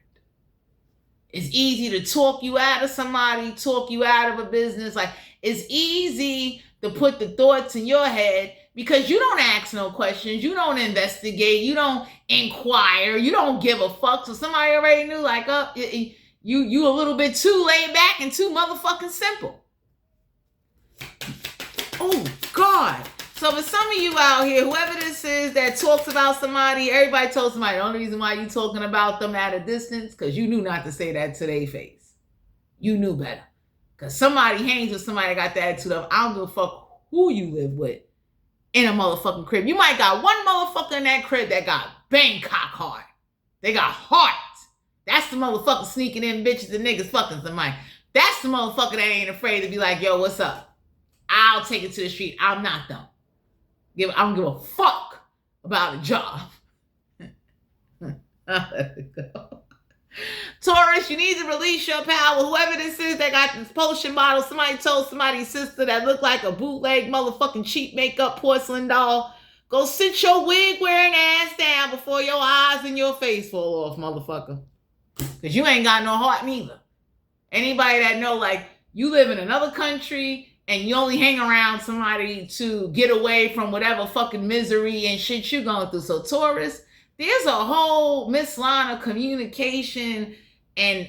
It's easy to talk you out of somebody, talk you out of a business. Like, it's easy to put the thoughts in your head because you don't ask no questions. You don't investigate. You don't inquire. You don't give a fuck. So somebody already knew, like, you a little bit too laid back and too motherfucking simple. Oh, God. So for some of you out here, whoever this is that talks about somebody, everybody told somebody the only reason why you talking about them at a distance, because you knew not to say that to their face. You knew better. Because somebody hangs with somebody that got the attitude of, I don't give a fuck who you live with in a motherfucking crib. You might got one motherfucker in that crib that got Bangkok heart. They got heart. That's the motherfucker sneaking in bitches and niggas fucking somebody. That's the motherfucker that ain't afraid to be like, yo, what's up? I'll take it to the street. I'm not them. I don't give a fuck about a job. Taurus, you need to release your power. Whoever this is that got this potion bottle, somebody told somebody's sister that looked like a bootleg motherfucking cheap makeup porcelain doll, go sit your wig wearing ass down before your eyes and your face fall off, motherfucker. Because you ain't got no heart neither. Anybody that know, like, you live in another country and you only hang around somebody to get away from whatever fucking misery and shit you going through. So Taurus, there's a whole misline of communication and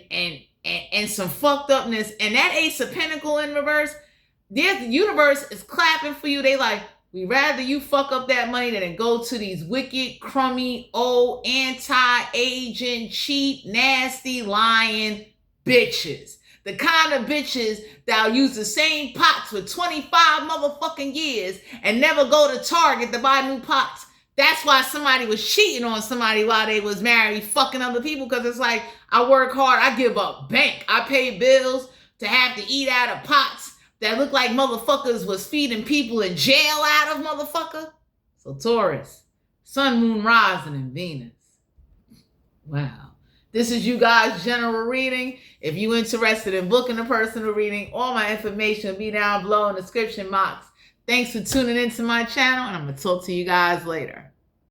some fucked upness. And that Ace of Pentacles in reverse, the universe is clapping for you. They like, we rather you fuck up that money than go to these wicked, crummy, old, anti-aging, cheap, nasty, lying bitches. The kind of bitches that'll use the same pots for 25 motherfucking years and never go to Target to buy new pots. That's why somebody was cheating on somebody while they was married, fucking other people, because it's like, I work hard, I give up bank, I pay bills to have to eat out of pots that look like motherfuckers was feeding people in jail out of, motherfucker. So Taurus, Sun, Moon, rising in Venus. Wow. This is you guys' general reading. If you're interested in booking a personal reading, all my information will be down below in the description box. Thanks for tuning into my channel, and I'm going to talk to you guys later.